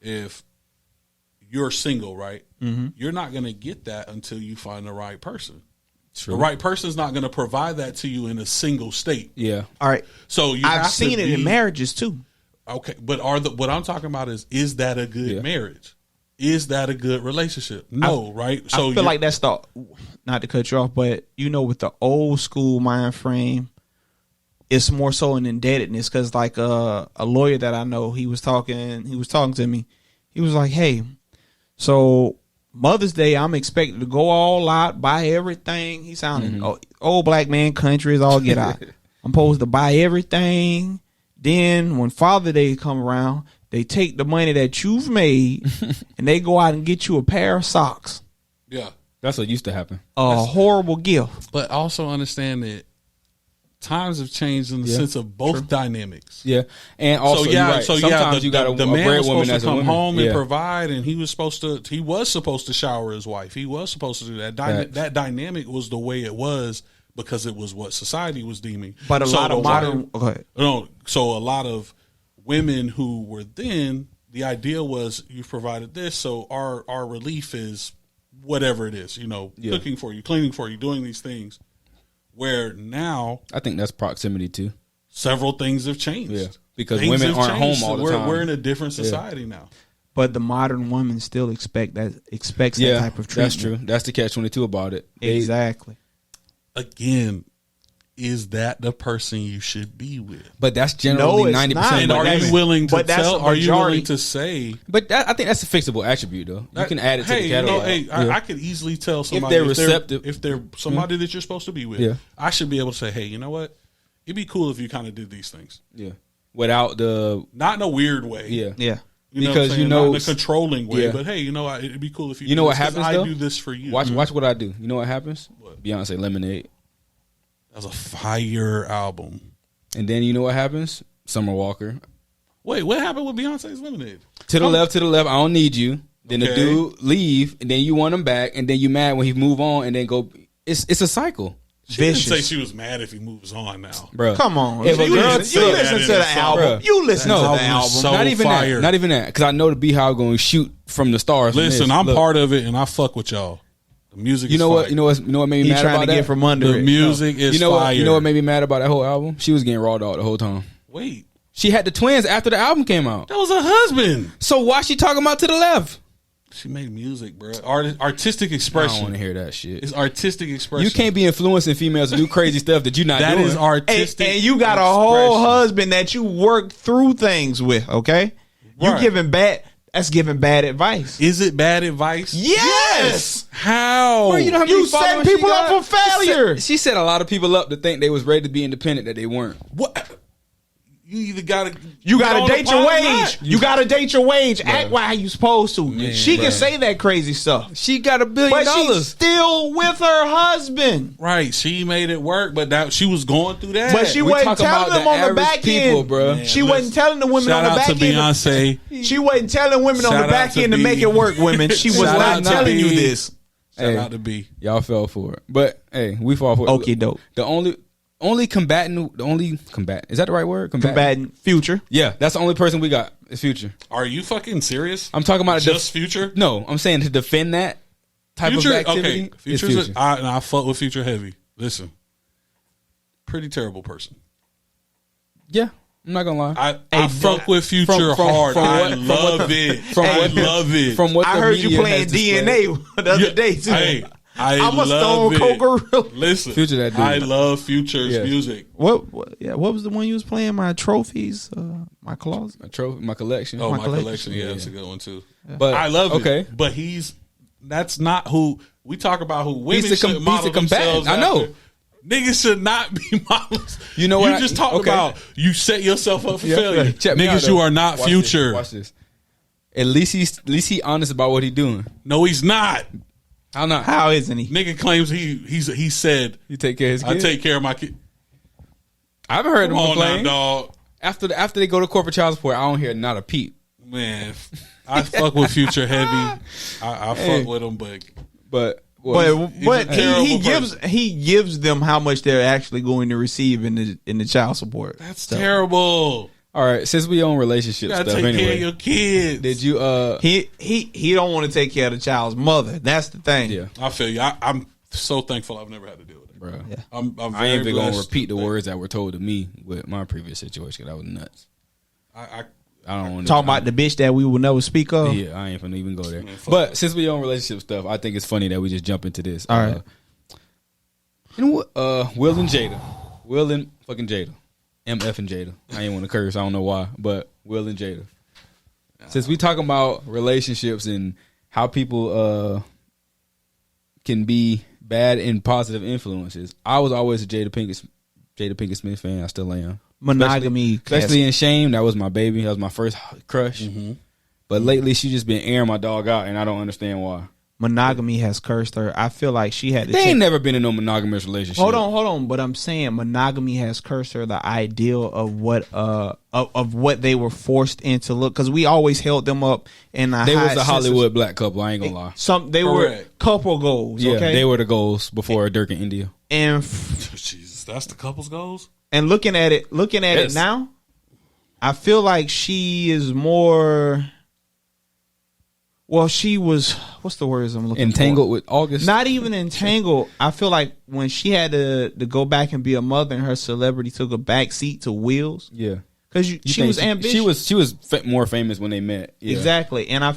if you're single, right? Mm-hmm. You're not going to get that until you find the right person. True. The right person's not going to provide that to you in a single state. Yeah. All right. So I've seen it in marriages too. Okay, but what I'm talking about is that a good marriage? Is that a good relationship? No, right? So I feel like that's not to cut you off, but with the old school mind frame, it's more so an indebtedness because like a lawyer that I know, he was talking to me. He was like, hey, so Mother's Day, I'm expected to go all out, buy everything. He sounded old black man country is all get out. I'm supposed to buy everything. Then when Father's Day come around, they take the money that you've made and they go out and get you a pair of socks. Yeah. That's what used to happen. Horrible gift. But also understand that times have changed in the sense of both dynamics. Yeah, and also sometimes you got the man was supposed to come home and yeah. provide, and he was supposed to shower his wife. He was supposed to do that. That dynamic was the way it was because it was what society was deeming. But a lot of modern, so a lot of women who were then, the idea was you've provided this, so our relief is whatever it is, cooking for you, cleaning for you, doing these things. Where now, I think that's proximity too. Several things have changed. Yeah, because women aren't home all the time. We're in a different society now. But the modern woman still expects that type of treatment. That's true. That's the catch-22 about it. Exactly. Again, is that the person you should be with? But that's generally 90%. And are you willing to tell? Are you willing to say? But I think that's a fixable attribute, though. You can add it to the catalog. I could easily tell somebody if they're receptive, if they're somebody that you're supposed to be with. Yeah. I should be able to say, hey, you know what? It'd be cool if you kind of did these things. Yeah, without not in a weird way. Yeah, yeah. Because not in a controlling way, but hey, it'd be cool if you. You know what happens? I do this for you. Watch what I do. You know what happens? What? Beyonce Lemonade. That was a fire album. And then you know what happens? Summer Walker. Wait, what happened with Beyonce's Lemonade? To the left, I don't need you. Then the dude leave, and then you want him back, and then you mad when he move on, and then go. It's a cycle. She didn't say she was mad if he moves on now. Bro, come on. If you listen to the album. You listen to the album. So not even fire. that. Not even that. Because I know the Beehive going to shoot from the stars. Listen, I'm part of it, and I fuck with y'all. The music. You know is what? fire. You know what made me mad about that? Trying to get from under the music is fire. You know what made me mad about that whole album? She was getting raw dog the whole time. Wait, she had the twins after the album came out. That was her husband. So why she talking about to the left? She made music, bro. Artistic expression. I don't want to hear that shit. It's artistic expression. You can't be influencing females to do crazy stuff that you're not doing. That is artistic. And you got a whole husband that you work through things with. Okay, you giving bad. That's giving bad advice. Is it bad advice? Yes. How? Bro, you know how many You set people up for failure. She set a lot of people up to think they was ready to be independent that they weren't. What? You either gotta date your wage. You gotta date your wage. Act like you supposed to. Man, she can say that crazy stuff. She got $1 billion. But she's still with her husband. Right. She made it work, but she was going through that. But she wasn't telling them on the back end, bro. She wasn't telling the women on the back end. Shout out to Beyonce. She wasn't telling women on the back end to make it work, women. She was not telling you this. Shout out to B. Y'all fell for it. But hey, we fall for it. Okay, dope. The only combatant, is that the right word? Combatant Future. Yeah, that's the only person we got is Future. Are you fucking serious? I'm talking about just Future? No, I'm saying to defend that type of activity. Okay, Future's I fuck with Future heavy. Listen, pretty terrible person. Yeah, I'm not gonna lie. I fuck with Future hard. I love it. From what I heard you playing DNA the other day too. Hey, I'm a Stone Cold Gorilla. Listen, Future that dude. I love Future's music. What was the one you was playing? My trophies, my closet, my collection. Oh, my collection. Yeah, that's a good one too. Yeah. But I love it. But that's not who we talk about. Who women should model themselves. I know. After. Niggas should not be models. You know what? You just talked about you set yourself up for failure. Niggas, you are not Watch Future. Watch this. At least he's honest about what he's doing. No, he's not. How not? How isn't he? Nigga claims he said you take care of his kid. I take care of my kid. I haven't heard him complain. Dog. After they go to corporate child support, I don't hear not a peep. Man, I fuck with Future heavy. I fuck with him, but he gives them how much they're actually going to receive in the child support. That's terrible. All right, since we own relationship you gotta stuff, take anyway, care of your kids. Did you? He don't want to take care of the child's mother. That's the thing. Yeah, I feel you. I'm so thankful I've never had to deal with it, bro. Yeah. I'm I ain't even gonna repeat the words that were told to me with my previous situation. That was nuts. I don't want to talk about the bitch that we will never speak of. Yeah, I ain't gonna even go there. But since we own relationship stuff, I think it's funny that we just jump into this. All right. You know what? Will and Jada. Will and fucking Jada. MF and Jada. I ain't want to curse. I don't know why, but Will and Jada. Since we talking about relationships and how people can be bad and positive influences, I was always a Jada Pinkett Smith fan. I still am. Monogamy, especially in Shame. That was my baby. That was my first crush. Mm-hmm. But lately, she just been airing my dog out, and I don't understand why. monogamy has cursed her. I feel like she had to They ain't never been in no monogamous relationship. Hold on. But I'm saying monogamy has cursed her the ideal of what they were forced into. Look, because we always held them up in a They was a Hollywood black couple. I ain't gonna lie. They were couple goals. Yeah, okay? they were the goals before Dirk and India. And Jesus, that's the couple's goals. And looking at it now, I feel like she is more. Well, she was. What's the words I'm looking for? Entangled with August. Not even entangled. I feel like when she had to go back and be a mother, and her celebrity took a back seat to Will's. Yeah, because she was ambitious. She was more famous when they met. Yeah. Exactly, and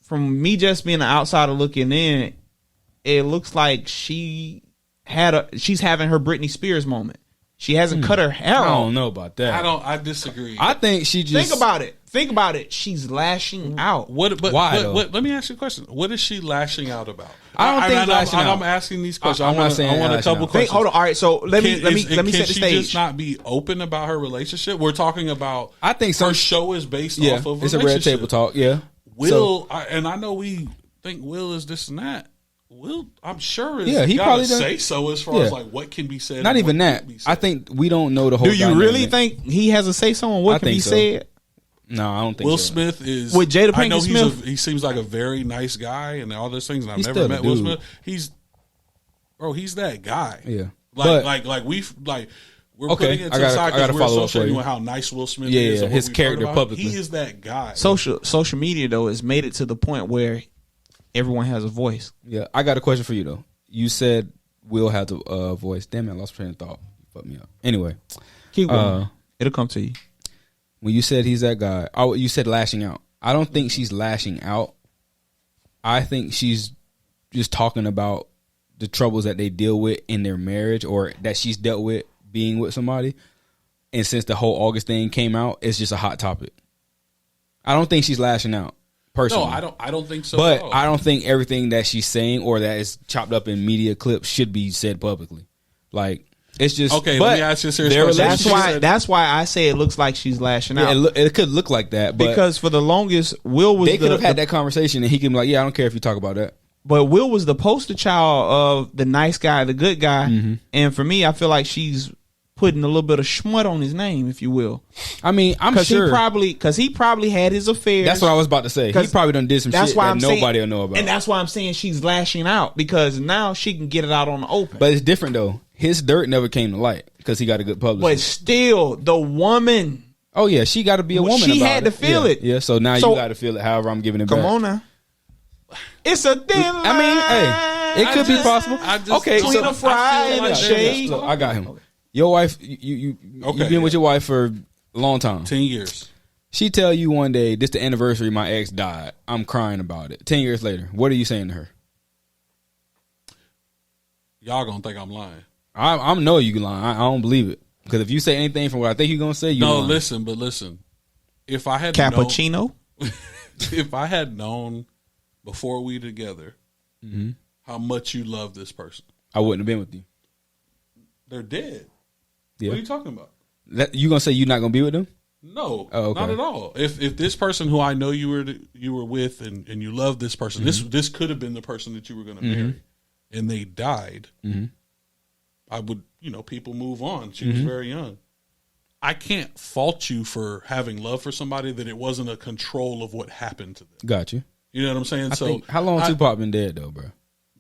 from me just being an outsider looking in, it looks like she's having her Britney Spears moment. She hasn't cut her hair off. I don't know about that. I disagree. I think she just Think about it. She's lashing out. Why? But let me ask you a question. What is she lashing out about? I don't think lashing out. I'm asking these questions. I'm not saying I want a couple questions. Hold on. All right. So let me set the Can stage. she just not be open about her relationship? We're talking about. I think her show is based off of. It's a red table talk. Yeah. Will and I know we think Will is this and that. Will, I'm sure, he probably say so as far as like what can be said. Not even that. I think we don't know the whole. Do you really think he has a say so on what can be said? No, I don't think Will so. Smith is with Jada Pinkett I know Smith. He seems like a very nice guy and all those things. And I've never met Will Smith. He's that guy. Yeah, we're putting it to the side because we're associating with how nice Will Smith is. Yeah, his character publicly. He is that guy. Social media though has made it to the point where everyone has a voice. Yeah, I got a question for you though. You said Will has a voice. Damn it, I lost train of thought. You fucked me up. Anyway, keep going. It'll come to you. When you said he's that guy, you said lashing out. I don't think she's lashing out. I think she's just talking about the troubles that they deal with in their marriage or that she's dealt with being with somebody. And since the whole August thing came out, it's just a hot topic. I don't think she's lashing out. Personally. No, I don't think so. But I don't think everything that she's saying or that is chopped up in media clips should be said publicly. Like, it's just okay. Let me ask you a serious question. That's why I say it looks like she's lashing out. It could look like that, but because for the longest, Will was they could have had that conversation, and he can be like, "Yeah, I don't care if you talk about that." But Will was the poster child of the nice guy, the good guy, and for me, I feel like she's putting a little bit of schmut on his name, if you will. I mean, I'm sure because he probably had his affairs. That's what I was about to say. He probably done did some shit that nobody will know about, and that's why I'm saying she's lashing out because now she can get it out on the open. But it's different though. His dirt never came to light because he got a good publicist. But still, the woman. Oh yeah, she got to be a woman. She had to feel it. Yeah, so now you got to feel it. However, I'm giving it back. Come on now. It's a thin line. I mean, hey, it could be possible. Okay, between a fry and a shade. Look, I got him. Okay. Your wife, you've been with your wife for a long time. 10 years. She tell you one day, this the anniversary my ex died. I'm crying about it. 10 years later, what are you saying to her? Y'all gonna think I'm lying. I know you can lie. I don't believe it. Because if you say anything from what I think you're going to say, No, listen. If I had Cappuccino? If I had known before we together how much you love this person, I wouldn't have been with you. They're dead. Yeah. What are you talking about? You going to say you're not going to be with them? No, not at all. If this person who I know you were with and you love this person, this could have been the person that you were going to marry, and they died. I would, people move on. She was very young. I can't fault you for having love for somebody that it wasn't a control of what happened to them. Got you. You know what I'm saying? How long Tupac been dead though, bro?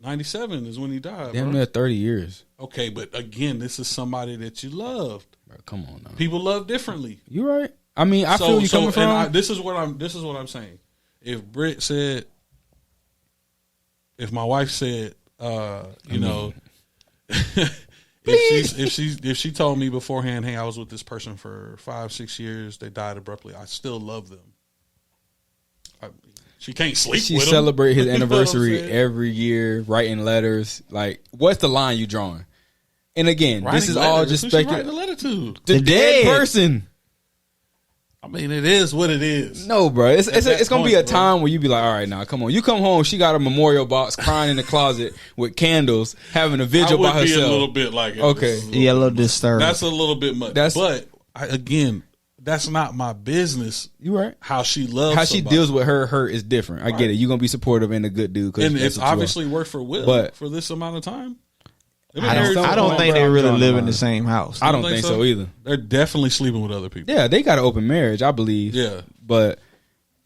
97 is when he died. Damn near 30 years. Okay, but again, this is somebody that you loved. Bro, come on now. People love differently. You're right. I mean, I feel you coming from. This is what I'm saying. If Britt said, if my wife said, if she told me beforehand, hey, I was with this person for 5-6 years, they died abruptly, I still love them. She can't sleep She with him. celebrate his anniversary every year, writing letters. Like, what's the line you drawing? And again, this is all just speculative. Who she writing a letter to? The dead person. I mean, it is what it is. No, bro. It's going to be a time where you be like, all right, now, come on. You come home, she got a memorial box crying in the closet with candles, having a vigil by herself. I would be a little bit like it. Okay. A little disturbed. That's a little bit much. But, again, that's not my business. You right. How she loves how she somebody. deals with her hurt is different. I get it. You're gonna be supportive and a good dude, and it's obviously worked for Will but for this amount of time. I don't think they really live in the same house. I don't think so either. They're definitely sleeping with other people. Yeah, they got an open marriage, I believe. Yeah, but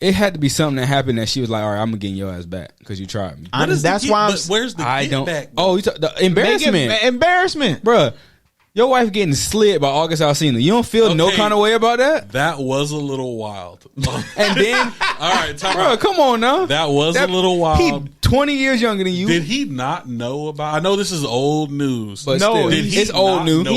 it had to be something that happened that she was like, all right, I'm gonna get your ass back because you tried me. That's why where's the get back? Oh, the embarrassment, bruh. Your wife getting slid by August Alsina. You don't feel no kind of way about that? That was a little wild. And then, all right, bro, come on now. That was a little wild. He 20 years younger than you. Did he not know about? I know this is old news, but no, it's old news.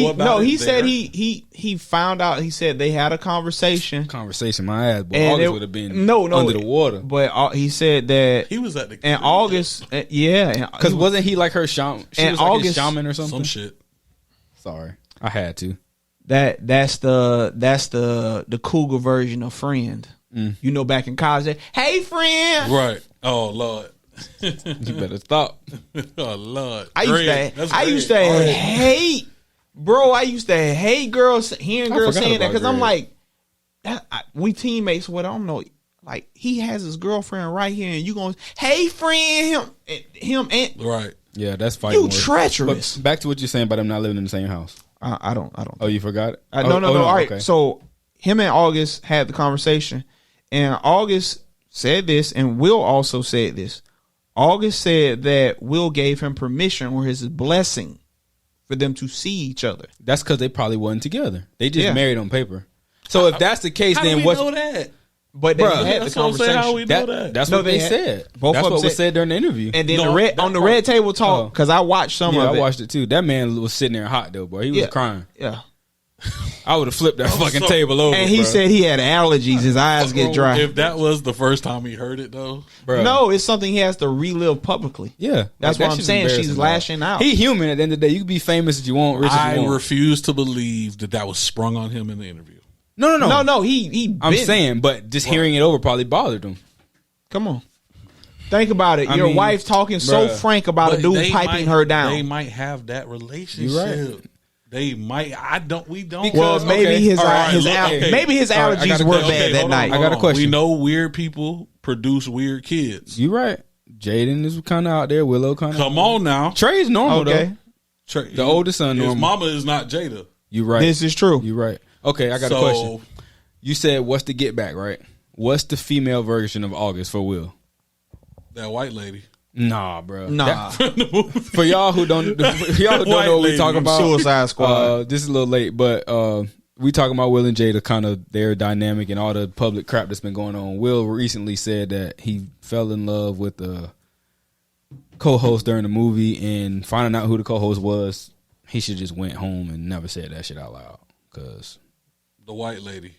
He said he found out. He said they had a conversation. My ass, but August would have been under the water. But he said that he was at the in August. Yeah, because wasn't he like her shaman? She was like his shaman or something. Some shit. Sorry, I had to. That's the cougar version of friend. You know, back in college, hey friend. Right. Oh Lord. You better stop. Oh Lord. I used to hate, bro. I used to hate girls hearing girls saying that because I'm like, we teammates. What I don't know. Like he has his girlfriend right here, and you going, hey friend, him and right. Yeah, that's fighting. You treacherous. But back to what you're saying about them not living in the same house. I don't. Oh, you forgot it? No. All right. Okay. So him and August had the conversation, and August said this, and Will also said this. August said that Will gave him permission or his blessing for them to see each other. That's because they probably wasn't together. They just married on paper. So if that's the case, then what's know that? But they had the conversation. How we know that? That's what they said. That's what was said during the interview. And then on the red table talk, because I watched some of it. I watched it too. That man was sitting there hot though, boy. He was crying. Yeah. I would have flipped that fucking table over. And he said he had allergies. His eyes get dry. If that was the first time he heard it though. Bro. No, it's something he has to relive publicly. Yeah. That's what I'm saying. She's lashing out. He human at the end of the day. You can be famous if you want, rich if you want. I refuse to believe that was sprung on him in the interview. No. I'm saying, but just hearing it over probably bothered him. Come on. Think about it. Your wife talking so frank about a dude piping her down. They might have that relationship. You're right. They might. We don't. Because maybe his allergies were bad that night. I got a question. We know weird people produce weird kids. You right. Jaden is kind of out there. Willow kind of. Come on now. Trey's normal though. The oldest son normal. His mama is not Jada. You right. This is true. You right. Okay, I got a question. You said what's the get back, right? What's the female version of August for Will? That white lady. Nah, bro. Nah. For y'all who don't know what we talking about, Suicide Squad. This is a little late, but we talking about Will and Jada, kind of their dynamic and all the public crap that's been going on. Will recently said that he fell in love with the co-host during the movie, and finding out who the co-host was, he should just went home and never said that shit out loud. Cause the white lady,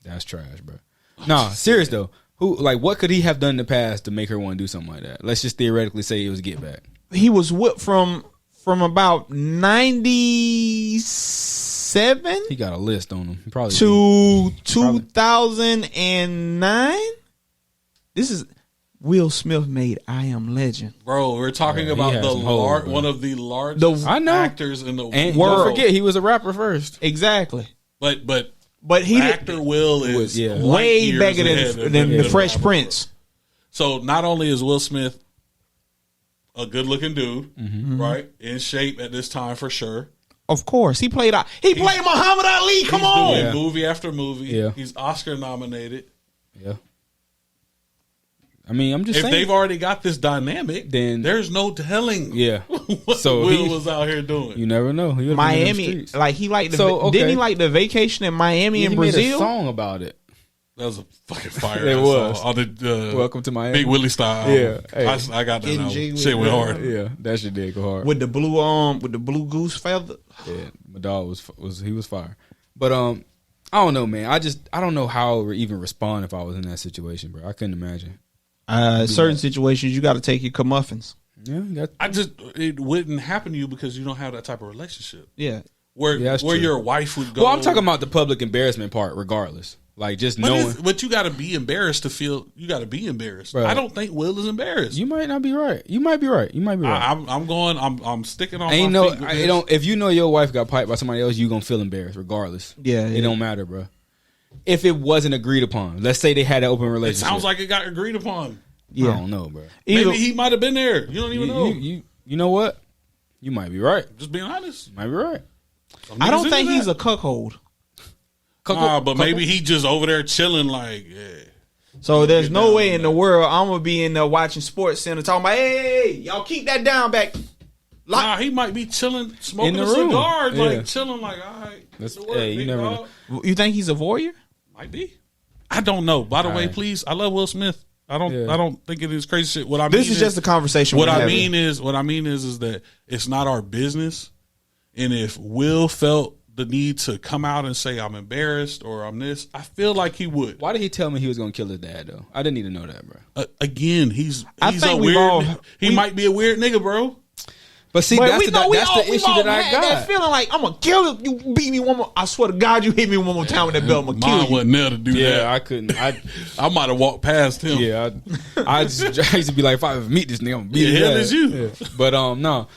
that's trash, bro. Nah, serious though. What could he have done in the past to make her want to do something like that? Let's just theoretically say it was get back. He was whipped from about 97. He got a list on him. Probably to 2009. This is Will Smith made I Am Legend. Bro, we're talking about one of the largest actors in the world. Don't forget, he was a rapper first. Exactly. But he actor Will is way bigger than the Fresh Prince. So not only is Will Smith a good looking dude, right? In shape at this time for sure. Of course. He played Muhammad Ali. Come on. He's doing movie after movie. Yeah. He's Oscar nominated. Yeah. I mean, I'm just saying. If they've already got this dynamic, then there's no telling what Will was out here doing. You never know. Miami, didn't he like the vacation in Miami and Brazil? He made a song about it. That was a fucking fire. It was. On the, Welcome to Miami. Big Willie style. Yeah. Hey. I got that now. Shit went hard. Yeah, that shit did go hard. With the blue goose feather. Yeah, my dog was fire. But I don't know, man. I don't know how I would even respond if I was in that situation, bro. I couldn't imagine. Certain situations you got to take your comeuppance. Yeah, it wouldn't happen to you because you don't have that type of relationship. Yeah, where your wife would go. Well, I'm talking about the public embarrassment part, regardless. Like just knowing, but you got to be embarrassed to feel. You got to be embarrassed. Right. I don't think Will is embarrassed. You might not be right. You might be right. I'm sticking on. Ain't no. If you know your wife got piped by somebody else, you gonna feel embarrassed regardless. Yeah, it don't matter, bro. if it wasn't agreed upon. Let's say they had an open It relationship. sounds like it got agreed upon. I don't know, bro. Maybe he might have been there. You don't even know. You know what? You might be right. Just being honest. You might be right. I don't think he's a cuckold. But maybe he just over there chilling like, yeah. So there's no way in the world I'm gonna be in there watching Sports Center talking about, hey, y'all keep that down back. Nah, he might be chilling, smoking a cigar, like chilling, like, all right. Hey, you never know. You think he's a voyeur? Might be. I don't know. By the way, please, I love Will Smith. I don't think it is crazy shit. What I mean is just a conversation. What I mean is that it's not our business. And if Will felt the need to come out and say I'm embarrassed or I'm this, I feel like he would. Why did he tell me he was gonna kill his dad though? I didn't need to know that, bro. Again, he's a weird. He might be a weird nigga, bro. But see, that's the issue that I got. That feeling like I'm gonna kill you. You beat me one more. I swear to God, you hit me one more time with that belt. I'm gonna kill you. Wasn't there to do that. Yeah, I couldn't. I might have walked past him. Yeah, I used to be like, if I ever meet this nigga, I'm gonna beat his hell ass. is you. Yeah. But no,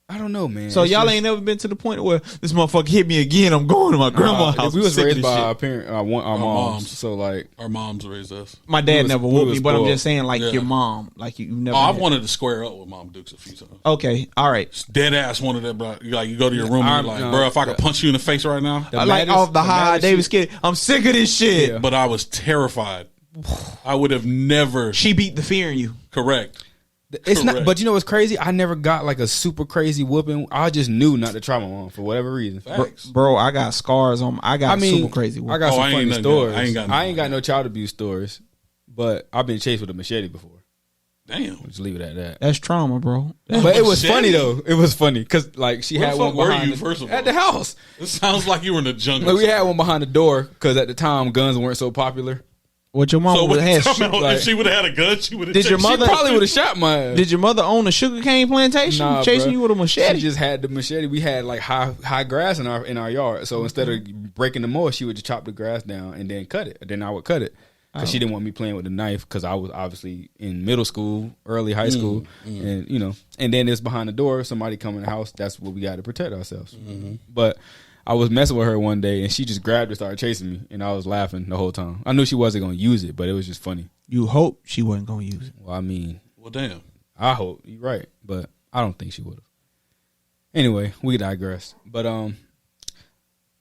I don't know, man. So y'all ain't never been to the point where this motherfucker hit me again. I'm going to my grandma's house. We was raised by our parents, our moms. So like, our moms raised us. My dad never whooped me, but I'm just saying, like your mom, like you never. I wanted to square up with Mom Dukes a few times. Okay, all right. Dead ass wanted that, bro. Like you go to your room and you're like, bro, if I could punch you in the face right now, like off the high Davis kid. I'm sick of this shit. Yeah. But I was terrified. I would have never. She beat the fear in you. Correct. It's not, but you know what's crazy? I never got like a super crazy whooping. I just knew not to try my mom for whatever reason. Bro, I got scars on. I got super crazy whooping. I got some funny stories. I ain't got no child abuse stories, but I've been chased with a machete before. Damn, we'll just leave it at that. That's trauma, bro. But it was funny though. It was funny because like she had one behind at the house. It sounds like you were in the jungle. Like, we had one behind the door because at the time guns weren't so popular. What your mom would have had? If she would have had a gun, she would have. Did your mother? She probably would have shot my ass. Did your mother own a sugarcane plantation, chasing you with a machete? She just had the machete. We had like high grass in our yard, so instead of breaking the mower, she would just chop the grass down and then cut it. Then I would cut it because she didn't want me playing with the knife because I was obviously in middle school, early high school, and and then it's behind the door. Somebody come in the house. That's what we got to protect ourselves. But I was messing with her one day, and she just grabbed it, started chasing me, and I was laughing the whole time. I knew she wasn't going to use it, but it was just funny. You hope she wasn't going to use it. Well, I mean, damn. I hope you're right, but I don't think she would have. Anyway, we digress. But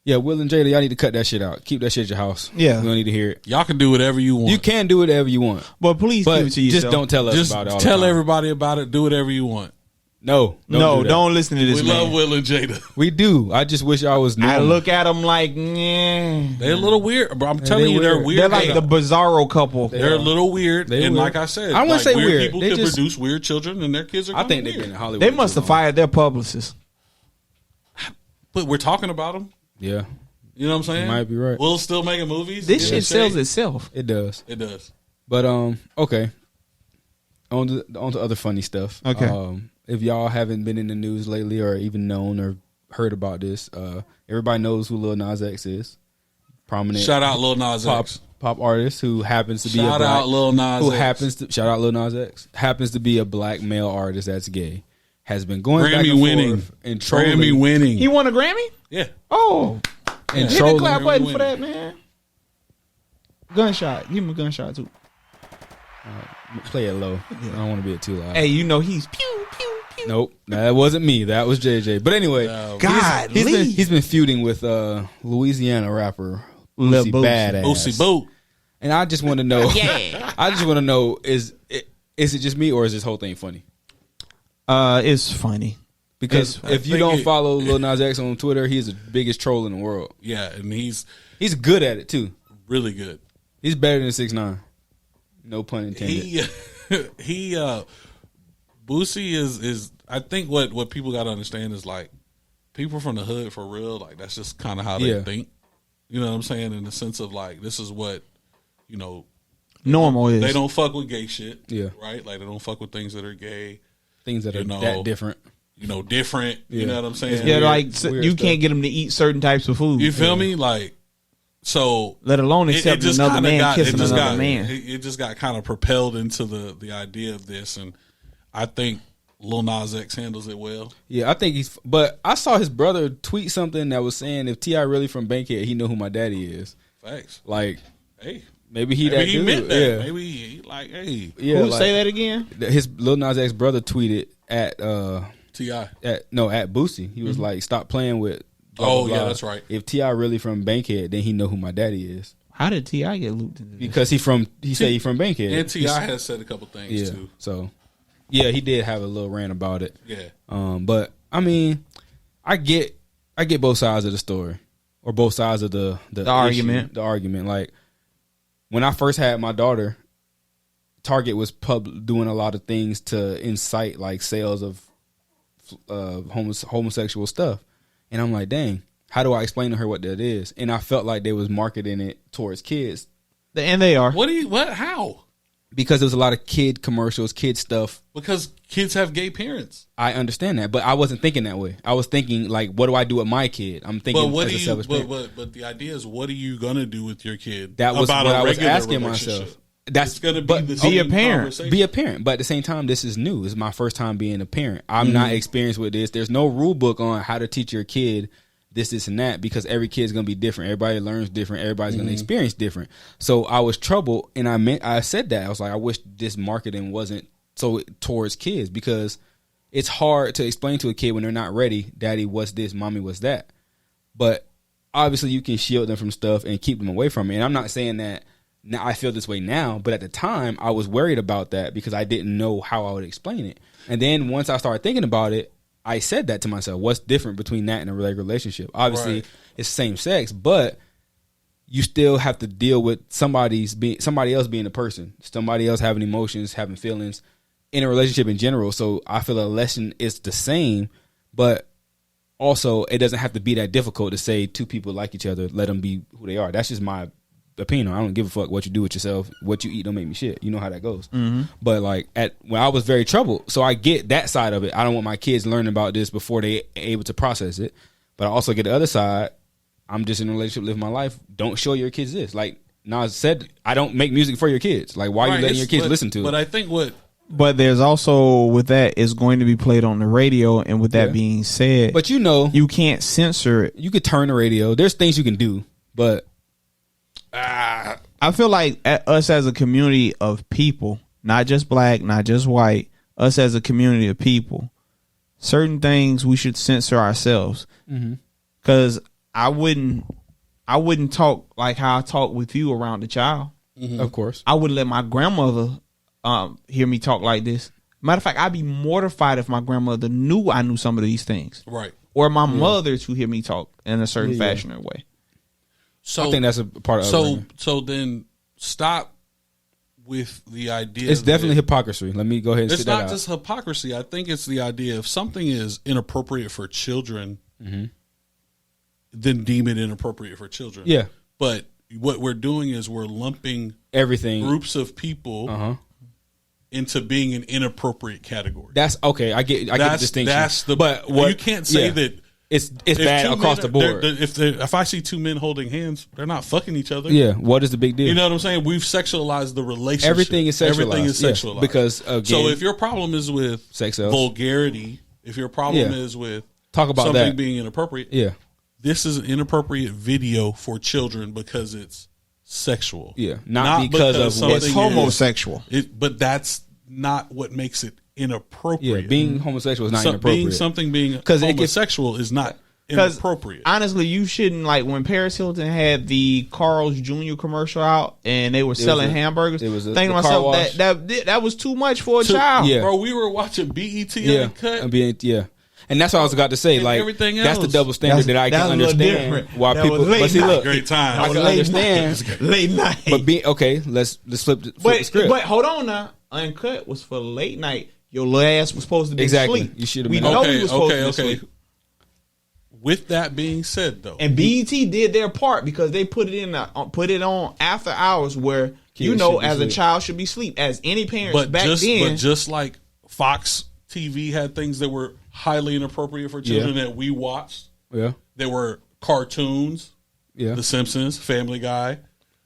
yeah, Will and Jada, y'all need to cut that shit out. Keep that shit at your house. Yeah, we don't need to hear it. Y'all can do whatever you want. You can do whatever you want, but please keep it to yourself. Just don't tell us about it. Tell everybody about it. Do whatever you want. No, don't listen to this. We love Will and Jada. We do. I just wish I was. I look at them like, nah. They're a little weird, but I'm telling you, they're weird. They're like the Bizarro couple. They're a little weird, and like I said, I wouldn't say weird. People can produce weird children, and their kids are. I think they've been in Hollywood. They must have fired their publicist. But we're talking about them. Yeah, you know what I'm saying. You might be right. Will's still making movies. This shit sells itself. It does. It does. But okay. On to other funny stuff. Okay. If y'all haven't been in the news lately or even known or heard about this, everybody knows who Lil Nas X is. Prominent. Shout out Lil Nas X. Pop artist who happens to be shout out Lil Nas X. Shout out Lil Nas X. Happens to be a black male artist that's gay. Has been going Grammy back and winning. forth and trolling. Grammy winning. He won a Grammy? Yeah. Oh. And hit trolling. the clap button for that, man. Gunshot. Give him a gunshot too. Play it low. I don't want to be it too loud. Hey, he's pew pew pew. Nope, that wasn't me. That was JJ. But anyway, God, he's been feuding with Louisiana rapper Boosie Badass. Boosie Boot. And I just want to know. I just want to know is it just me or is this whole thing funny? It's funny because if you don't follow Lil Nas X on Twitter, he's the biggest troll in the world. Yeah, and he's good at it too. Really good. He's better than 6ix9ine. No pun intended. He Boosie is I think what people got to understand is like people from the hood for real, like that's just kind of how they think. You know what I'm saying? In the sense of like this is what normal is. They don't fuck with gay shit. Yeah. Right? Like they don't fuck with things that are gay. Things that are that different. Different. Yeah. You know what I'm saying? Yeah, like you can't get them to eat certain types of food. You feel me? Like so, let alone accept another man kissing another man. It just got kind of propelled into the idea of this, and I think Lil Nas X handles it well. Yeah, I think he's. But I saw his brother tweet something that was saying if T.I. really from Bankhead, he know who my daddy is. Facts. Like, hey, maybe he meant that. Yeah. Maybe he like, hey, Yeah, Who like, say that again? His Lil Nas X brother tweeted at T.I. at Boosie. He was like, "Stop playing with." Blah, Oh, blah, yeah, blah. that's right. If T.I. really from Bankhead, then he know who my daddy is. How did T.I. get looped into this? Because he said he from Bankhead. And T.I. has said a couple things Yeah. too. So, yeah, he did have a little rant about it. Yeah. But I mean, I get both sides of the story, or both sides of the argument. The argument. Like when I first had my daughter, Target was doing a lot of things to incite like sales of homosexual stuff, and I'm like, dang, how do I explain to her what that is? And I felt like they was marketing it towards kids, And they are. How? because there was a lot of kid commercials, kid stuff. Because kids have gay parents. I understand that, but I wasn't thinking that way. I was thinking like, what do I do with my kid? I'm thinking, But what as do a you? selfish parent. But the idea is, what are you gonna do with your kid? That was about what a I was regular asking relationship? myself. That's It's gonna be but the be same a parent. conversation. be a parent, but at the same time, this is new. It's my first time being a parent. I'm not experienced with this. There's no rule book on how to teach your kid this, and that, because every kid's gonna be different. Everybody learns different. Everybody's gonna experience different. So I was troubled, and I said that I was like, I wish this marketing wasn't so towards kids, because it's hard to explain to a kid when they're not ready. Daddy, what's this? Mommy, what's that? But obviously, you can shield them from stuff and keep them away from it. And I'm not saying that now I feel this way now, but at the time, I was worried about that because I didn't know how I would explain it. And then once I started thinking about it, I said that to myself. What's different between that and a regular relationship? Obviously, Right. it's same sex, but you still have to deal with somebody else being a person, somebody else having emotions, having feelings in a relationship in general. So I feel a lesson is the same, but also it doesn't have to be that difficult to say two people like each other, let them be who they are. That's just my opinion. I don't give a fuck what you do with yourself. What you eat don't make me shit. You know how that goes. But like when I was very troubled, so I get that side of it. I don't want my kids learning about this before they able to process it. But I also get the other side. I'm just in a relationship, living my life. Don't show your kids this. Like Nas said, I don't make music for your kids. Like, why are you letting your kids listen to it? But I think But there's also, with that, it's going to be played on the radio, and with that being said, But you know, you can't censor it. you could turn the radio. There's things you can do, but I feel like us as a community of people, not just black, not just white, us as a community of people, certain things we should censor ourselves. Because I wouldn't talk like how I talk with you around the child. of course, I wouldn't let my grandmother hear me talk like this. Matter of fact, I'd be mortified if my grandmother knew I knew some of these things. right. Or my mother to hear me talk in a certain fashion or way. So I think that's a part of it. So then stop with the idea. It's definitely that hypocrisy. Let me go ahead and it's sit that not out. just hypocrisy. I think it's the idea if something is inappropriate for children, then deem it inappropriate for children. Yeah. But what we're doing is we're lumping Everything. groups of people into being an inappropriate category. That's okay. I get the distinction. That's the. But what you can't say that it's if bad two across men the are- board. if I see two men holding hands, they're not fucking each other. Yeah. What is the big deal? You know what I'm saying? We've sexualized the relationship. Everything is sexualized. Everything is Yeah, sexualized. because, again, so if your problem is with sex sells. vulgarity, if your problem Yeah. is with Talk about something that. being inappropriate, Yeah. this is an inappropriate video for children because it's sexual. Yeah. Not because of something It's is- homosexual. But that's not what makes it Yeah. inappropriate. Being homosexual is not So- inappropriate. being 'Cause it gets- homosexual is not Because inappropriate. honestly, you shouldn't, like when Paris Hilton had the Carl's Jr. commercial out and they were selling hamburgers. it was a- thinking the to car myself wash. that was too much for a child. yeah. Bro, we were watching BET Yeah. Uncut. And that's what I was about to say. And like everything that's the else. double standard that I can that's a little understand different. why That people. was late But see, night. look, Great time. I can Late understand. night. Late night. But okay, let's flip the script. But hold on now. Uncut was for late night. Your little ass was supposed to be Exactly. asleep. You should have We been know up. you was supposed to be okay. asleep. With that being said, though, And BET did their part because they put it on after hours where Kids should be as a asleep. child should be asleep. As any parents but back then, just like Fox TV had things that were highly inappropriate for children that we watched, Yeah. there were cartoons, Yeah. The Simpsons, Family Guy.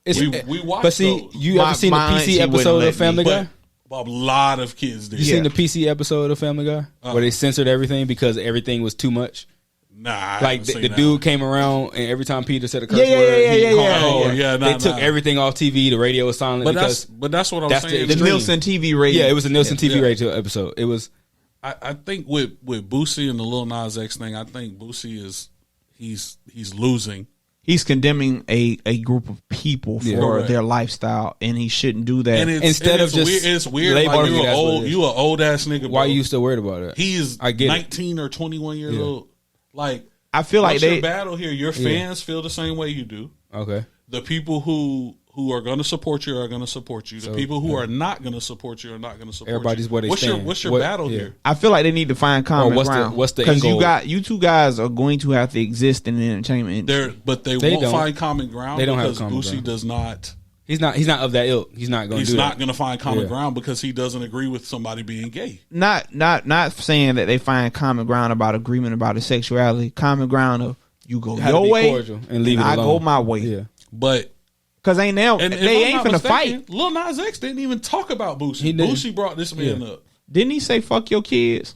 It's, we watched but see, those. you ever seen the my PC auntie episode wouldn't of let Family me. Guy? A lot of kids did. You seen the PC episode of Family Guy where they censored everything because everything was too much? Nah, like the dude came around and every time Peter said a curse word, they took everything off TV. The radio was silent. But that's what I'm saying. The Nielsen TV radio. Yeah, it was a Nielsen TV radio episode. It was. I think with Boosie and the Lil Nas X thing, I think Boosie he's losing. He's condemning a group of people for their lifestyle, and he shouldn't do that. And it's weird. Like you an old ass nigga. Bro. Why are you still worried about it? He's 19 or 21 years old. Like I feel like your battle here. Your fans feel the same way you do. Okay. The people who are going to support you are going to support you. The people who are not going to support you are not going to support Everybody's you. Where they stand. What's your battle here? I feel like they need to find common ground. What's the because you two guys are going to have to exist in the entertainment industry. But they won't find common ground. They don't because have common Boosie ground. Does not. He's not of that ilk. He's not going to do that. He's not going to find common ground because he doesn't agree with somebody being gay. Not saying that they find common ground about agreement about his sexuality. Common ground of you go your way and leave it alone. I go my way. Yeah. But because they ain't finna fight. Lil Nas X didn't even talk about Boosie. Boosie brought this man up. Didn't he say fuck your kids?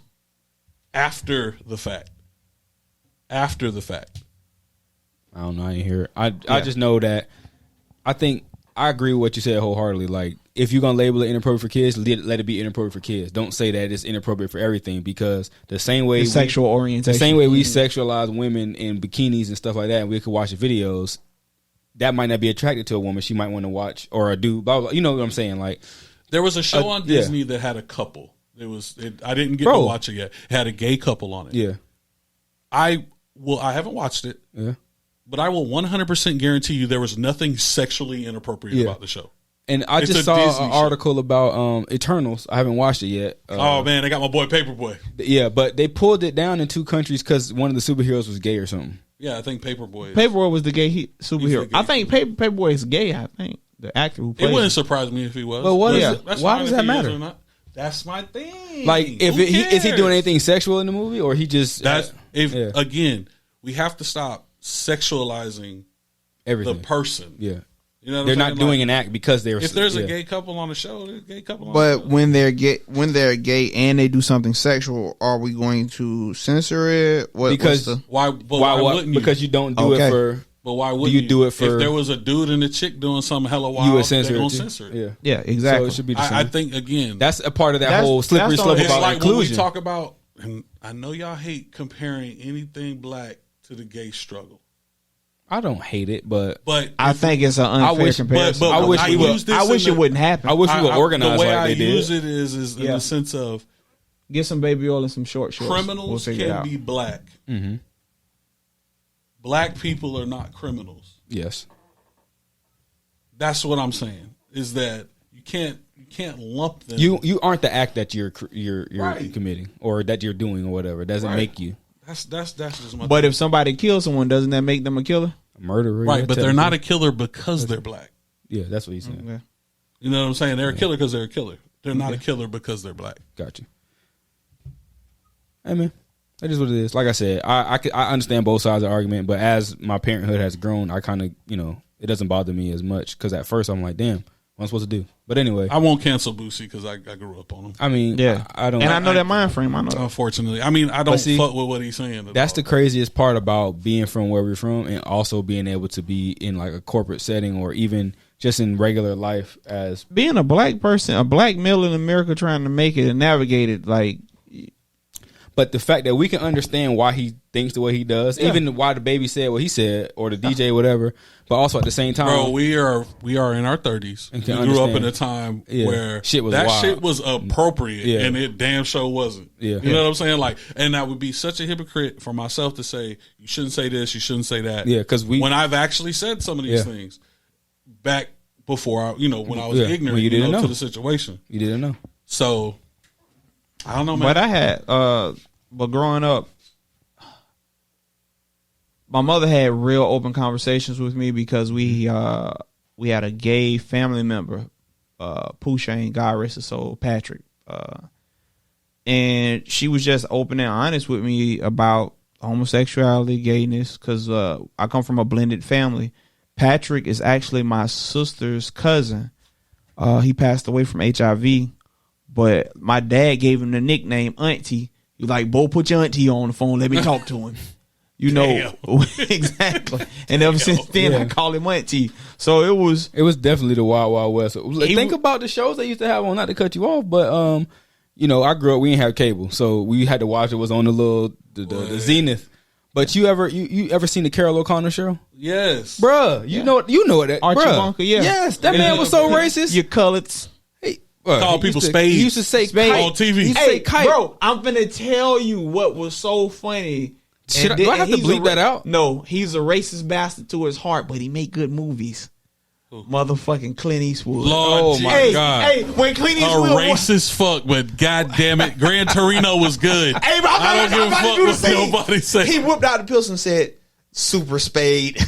After the fact. I don't know. I ain't hear it. I just know that I think I agree with what you said wholeheartedly. Like, if you're going to label it inappropriate for kids, let it be inappropriate for kids. Don't say that it's inappropriate for everything because the same way sexual orientation. The same way we sexualize women in bikinis and stuff like that, and we could watch the videos, that might not be attracted to a woman. She might want to watch, or a dude, blah, blah, blah. You know what I'm saying? Like, there was a show on Disney that had a couple. I didn't get to watch it yet. It had a gay couple on it. Yeah. I haven't watched it. Yeah. But I will 100% guarantee you there was nothing sexually inappropriate about the show. And I just saw an article about Eternals. I haven't watched it yet. Oh, man, they got my boy Paperboy. Yeah, but they pulled it down in 2 countries because one of the superheroes was gay or something. Yeah, I think Paperboy was the gay superhero. I think Paperboy is gay, I think. The actor who played it wouldn't surprise me if he was. But why does that matter? That's my thing. Like, is he doing anything sexual in the movie, or he just... Again, we have to stop sexualizing everything. The person. Yeah. You know what they're not doing an act because they're... If there's a gay couple on the show, there's a gay couple on the show. But when they're gay and they do something sexual, are we going to censor it? Why wouldn't you? Because you don't do it for... But why wouldn't you do it for... If there was a dude and a chick doing something hella wild, you would censor they're going to censor it. Yeah, exactly. So it should be the same. I think, again... That's a part of that whole slippery slope about like inclusion. When we talk about... And I know y'all hate comparing anything black to the gay struggle. I don't hate it, but I think it's an unfair comparison. But I wish it wouldn't happen. I wish we would organize the way like they did. I use it is in the sense of get some baby oil and some short shorts. Criminals can be black. Mm-hmm. Black people are not criminals. Yes, that's what I'm saying. Is that you can't lump them. You aren't the act that you're committing or that you're doing or whatever. It doesn't make you. That's just my But thing. if somebody kills someone, doesn't that make them a killer? A murderer, right? But they're not a killer because they're black. Yeah, that's what he's saying. Okay. You know what I'm saying? They're a killer because they're a killer. They're not a killer because they're black. Gotcha. Hey man, that is what it is. Like I said, I understand both sides of the argument, but as my parenthood has grown, I kind of it doesn't bother me as much because at first I'm like, damn. What am I supposed to do? But anyway, I won't cancel Boosie because I grew up on him. I mean, I don't. And I know that mind frame. I know. Unfortunately, I mean, I don't fuck with what he's saying. That's the craziest part about being from where we're from, and also being able to be in like a corporate setting or even just in regular life as being a black person, a black male in America trying to make it and navigate it. Like, but the fact that we can understand why he thinks the way he does, even why the baby said what he said or the DJ whatever, but also at the same time, bro, we are in our 30s. We grew up in a time where shit was that wild. Shit was appropriate, and it damn sure wasn't. Yeah. You know what I'm saying? Like, and I would be such a hypocrite for myself to say you shouldn't say this, you shouldn't say that. Yeah, because when I've actually said some of these things back before, when I was ignorant, you didn't know to the situation. You didn't know. So I don't know, man. But I had, but growing up, my mother had real open conversations with me because we had a gay family member, Pooh Shane, God rest his soul, Patrick, and she was just open and honest with me about homosexuality, gayness, because I come from a blended family. Patrick is actually my sister's cousin. He passed away from HIV But my dad gave him the nickname Auntie. He like, Bo, put your auntie on the phone. Let me talk to him. You know, exactly. And ever since then, I call him Auntie. So it was definitely the Wild Wild West. Think about the shows they used to have on. Not to cut you off, but you know, I grew up. We didn't have cable, so we had to watch. It was on the little the Zenith. But you ever seen the Carol O'Connor show? Yes, bruh. You know that Archie bruh. Bunker. Yeah, yes, that man was so racist. Your colors. Call people spades. He used to say kite on TV. Hey, bro, I'm finna tell you what was so funny. Do I have to bleep that out? No, he's a racist bastard to his heart, but he make good movies. Motherfucking Clint Eastwood. Lord, my God. Hey, when Clint Eastwood racist fuck, but goddamn it, Gran Torino was good. Hey, bro, I don't give a fuck what nobody say. He whipped out the pills and said, "Super spade."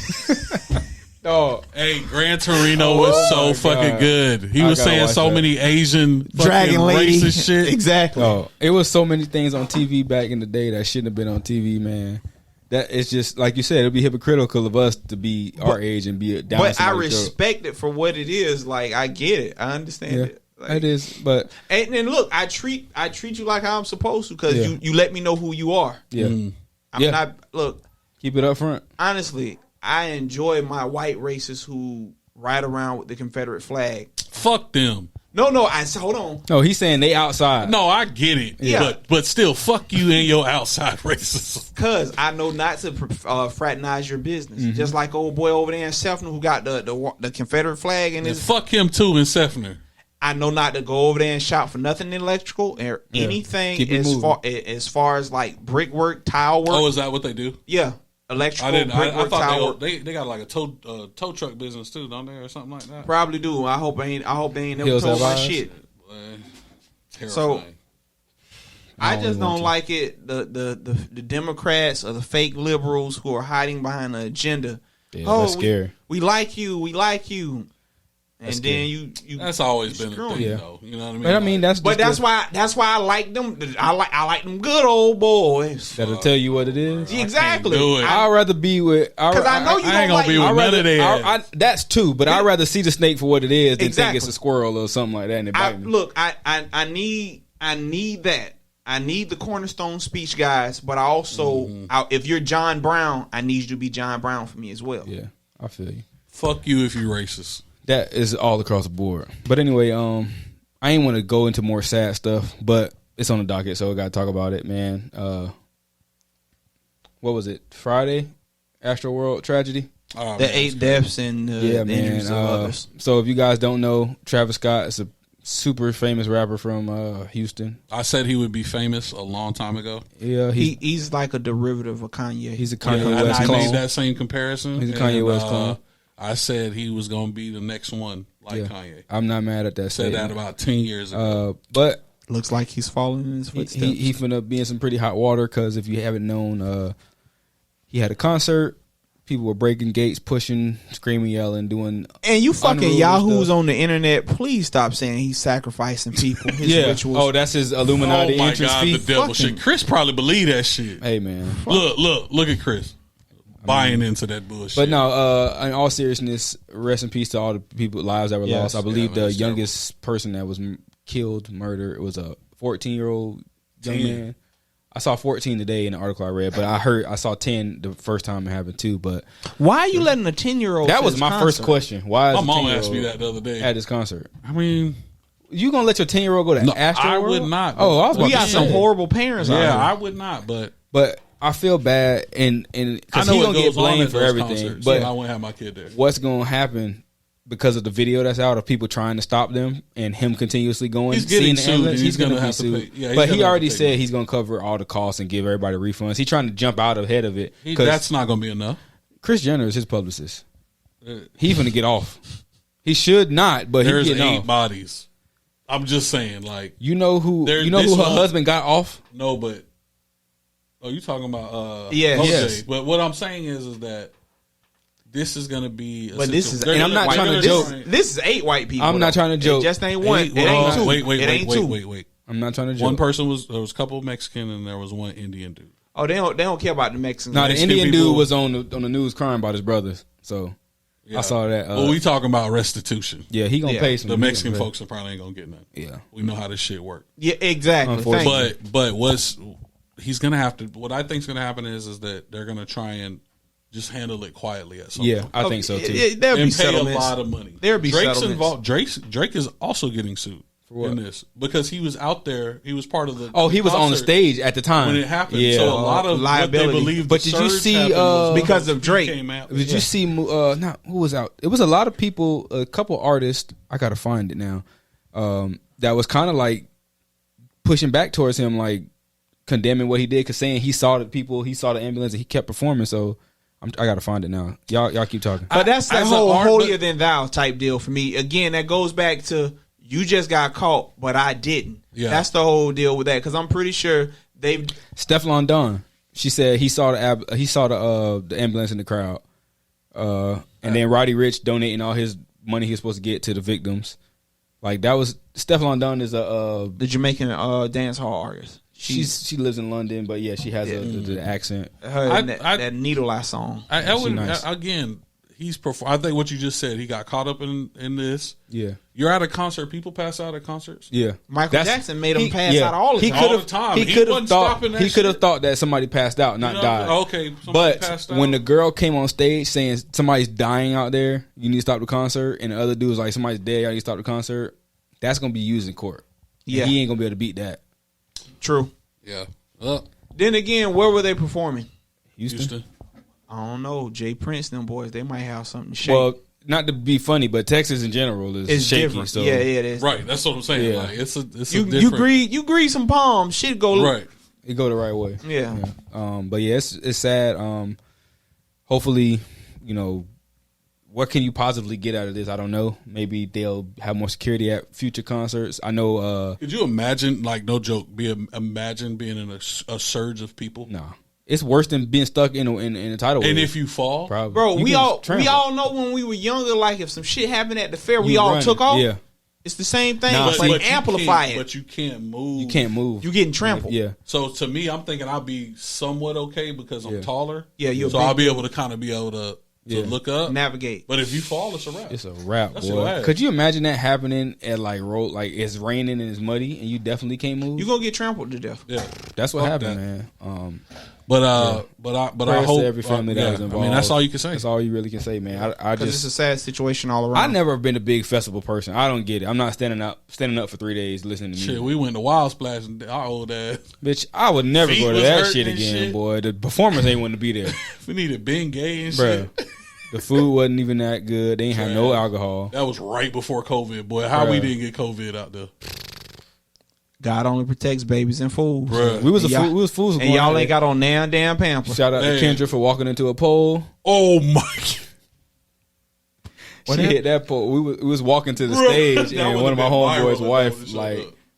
Oh, hey, Gran Torino was so fucking good. He was saying so many Asian dragon lady racist shit. Exactly. Oh, it was so many things on TV back in the day that shouldn't have been on TV, man. That it's just like you said, it'd be hypocritical of us to be our age and be down. But I respect it for what it is. Like, I get it. I understand it. Like, it is. But and look, I treat you like how I'm supposed to because you let me know who you are. Yeah. I'm not. Look, keep it up front. Honestly, I enjoy my white racists who ride around with the Confederate flag. Fuck them. No, hold on. No, he's saying they outside. No, I get it. Yeah. But still, fuck you and your outside racism. Cause I know not to fraternize your business. Mm-hmm. Just like old boy over there in Sefner who got the Confederate flag in his. Fuck him too in Sefner. I know not to go over there and shop for nothing electrical or anything as far as like brickwork, tile work. Oh, is that what they do? Yeah. Electrical, I thought they got like a tow truck business too, don't they, or something like that? Probably do. I hope they ain't never told my shit. So I just don't like it. The Democrats or the fake liberals who are hiding behind the agenda. Yeah, that's scary. We like you. And that's then you that's always been a thing, though. You know what I mean? But I mean that's why I like them. I like them good old boys. That'll tell you what it is. Exactly. I'd rather be with because I know you I ain't gonna be with none of that. That's too, but I'd rather see the snake for what it is than think it's a squirrel or something like that. And bite me. Look, I need that. I need the cornerstone speech guys, but I also if you're John Brown, I need you to be John Brown for me as well. Yeah, I feel you. Fuck you if you're racist. That is all across the board. But anyway, I ain't want to go into more sad stuff, but it's on the docket, so I got to talk about it, man. What was it? Friday? Astroworld tragedy? The 8 deaths and the injuries of others. So if you guys don't know, Travis Scott is a super famous rapper from Houston. I said he would be famous a long time ago. Yeah, he's like a derivative of Kanye. He's a Kanye West clone. I made that same comparison. He's a Kanye West clone. I said he was going to be the next one like Kanye. I'm not mad at that. Said that about 10 years ago. But looks like he's following in his footsteps. He finna be in some pretty hot water because if you haven't known, he had a concert. People were breaking gates, pushing, screaming, yelling, doing. And you fucking yahoos stuff on the internet, please stop saying he's sacrificing people. His rituals. Oh, that's his Illuminati entrance fee. The devil shit. Chris probably believe that shit. Hey man, look at Chris. Buying into that bullshit. But no, in all seriousness, rest in peace to all the people lives that were lost. I believe the youngest person that was killed, murdered, it was a 14-year-old young man. I saw 14 today in the article I read, but I saw 10 the first time it happened too. But why are you letting a 10-year-old? That was my first question. Why is my mom asked me that the other day at this concert? I mean, you gonna let your 10-year-old go to Astroworld? I would not. Oh, we got some horrible parents. Yeah, I would not. But I feel bad, and because he's gonna get blamed for everything. But I wouldn't have my kid there. What's gonna happen because of the video that's out of people trying to stop them and him continuously going? He's getting sued. He's gonna have to pay. Yeah, but he already said he's gonna cover all the costs and give everybody refunds. He's trying to jump out ahead of it. That's not gonna be enough. Kris Jenner is his publicist. He's gonna get off. He should not, but there's he's getting 8 bodies. I'm just saying, like you know who her husband got off? No, but. Oh, you talking about yes. But what I'm saying is that this is going to be. But this is, and I'm not trying to joke. This is 8 white people. I'm not trying to joke. It just ain't one. It ain't 2. Wait. I'm not trying to joke. One person there was a couple Mexican and there was one Indian dude. Oh, they don't care about the Mexicans. No, the Indian dude was on the news crying about his brothers. So I saw that. Well, we talking about restitution. Yeah, he gonna pay some. The Mexican folks probably ain't gonna get nothing. Yeah, we know how this shit work. Yeah, exactly. But he's gonna have to. What I think's gonna happen is that they're gonna try and just handle it quietly at some point. I think so too. There'll and be pay settlements. a lot of money. There'll be Drake's settlements. involved. Drake is also getting sued in this because he was out there. He was part of the. Oh, he was on the stage at the time when it happened. Yeah. So a lot of liability. What they believe. But did you see because of Drake? Did you see? Not who was out? It was a lot of people. A couple artists. I gotta find it now. That was kind of like pushing back towards him, like condemning what he did, because saying he saw the people, he saw the ambulance, and he kept performing. So I gotta find it now. Y'all keep talking. But that's the whole holier than thou type deal for me. Again, that goes back to you just got caught, but I didn't. Yeah. That's the whole deal with that, because I'm pretty sure they've. Stefflon Don. She said he saw the ambulance in the crowd, and then Roddy Ricch donating all his money he was supposed to get to the victims. Like that was Stefflon Don is the Jamaican dance hall artist. She lives in London, but yeah, she has the accent. That Needle Eye song. I would nice. Again. I think what you just said. He got caught up in this. Yeah, you're at a concert. People pass out at concerts. Yeah, Michael Jackson made him pass out all the time. He could have thought that somebody passed out, not died. Okay, but passed out. When the girl came on stage saying somebody's dying out there, you need to stop the concert, and the other dude was like, somebody's dead, y'all need to stop the concert. That's gonna be used in court. Yeah, he ain't gonna be able to beat that. True. Yeah. Then again, where were they performing? Houston. I don't know. Jay Prince, them boys, they might have something shaky. Well, not to be funny, but Texas in general is shaky. Different. So. Yeah, it is. Right, that's what I'm saying. Yeah. Like, it's you grease some palms, shit go right. It go the right way. Yeah. But yeah, it's sad. Hopefully, what can you positively get out of this? I don't know. Maybe they'll have more security at future concerts. I know. Could you imagine, like, no joke, imagine being in a surge of people? No. It's worse than being stuck in a tidal wave. And if you fall, probably. Bro, we all know when we were younger, like if some shit happened at the fair, we all took off. Yeah, it's the same thing. But amplify it. But you can't move. You can't move. You getting trampled. Yeah. So to me, I'm thinking I'll be somewhat okay because I'm taller. Yeah, so I'll be able to kind of to look up, navigate. But if you fall, it's a wrap. It's a wrap, boy. Could you imagine that happening at like road, like it's raining and it's muddy and you definitely can't move? You gonna get trampled to death. Yeah, that's what happened, man. But I hope every family that was involved. I mean, that's all you can say. That's all you really can say, man. I just it's a sad situation all around. I've never been a big festival person. I don't get it. I'm not standing up for 3 days listening to music. Shit, we went to Wild Splash and our old ass. Bitch, I would never go to that shit again, boy. The performers ain't want to be there. We needed Ben Gay and shit. The food wasn't even that good. They ain't have no alcohol. That was right before COVID, boy. How we didn't get COVID out there? God only protects babies and fools. Bruh. We was fools. And y'all ain't got on damn Pampers. Shout out to Kendra for walking into a pole. Oh my! She hit that pole. We was walking to the stage, and one of my homeboys' wife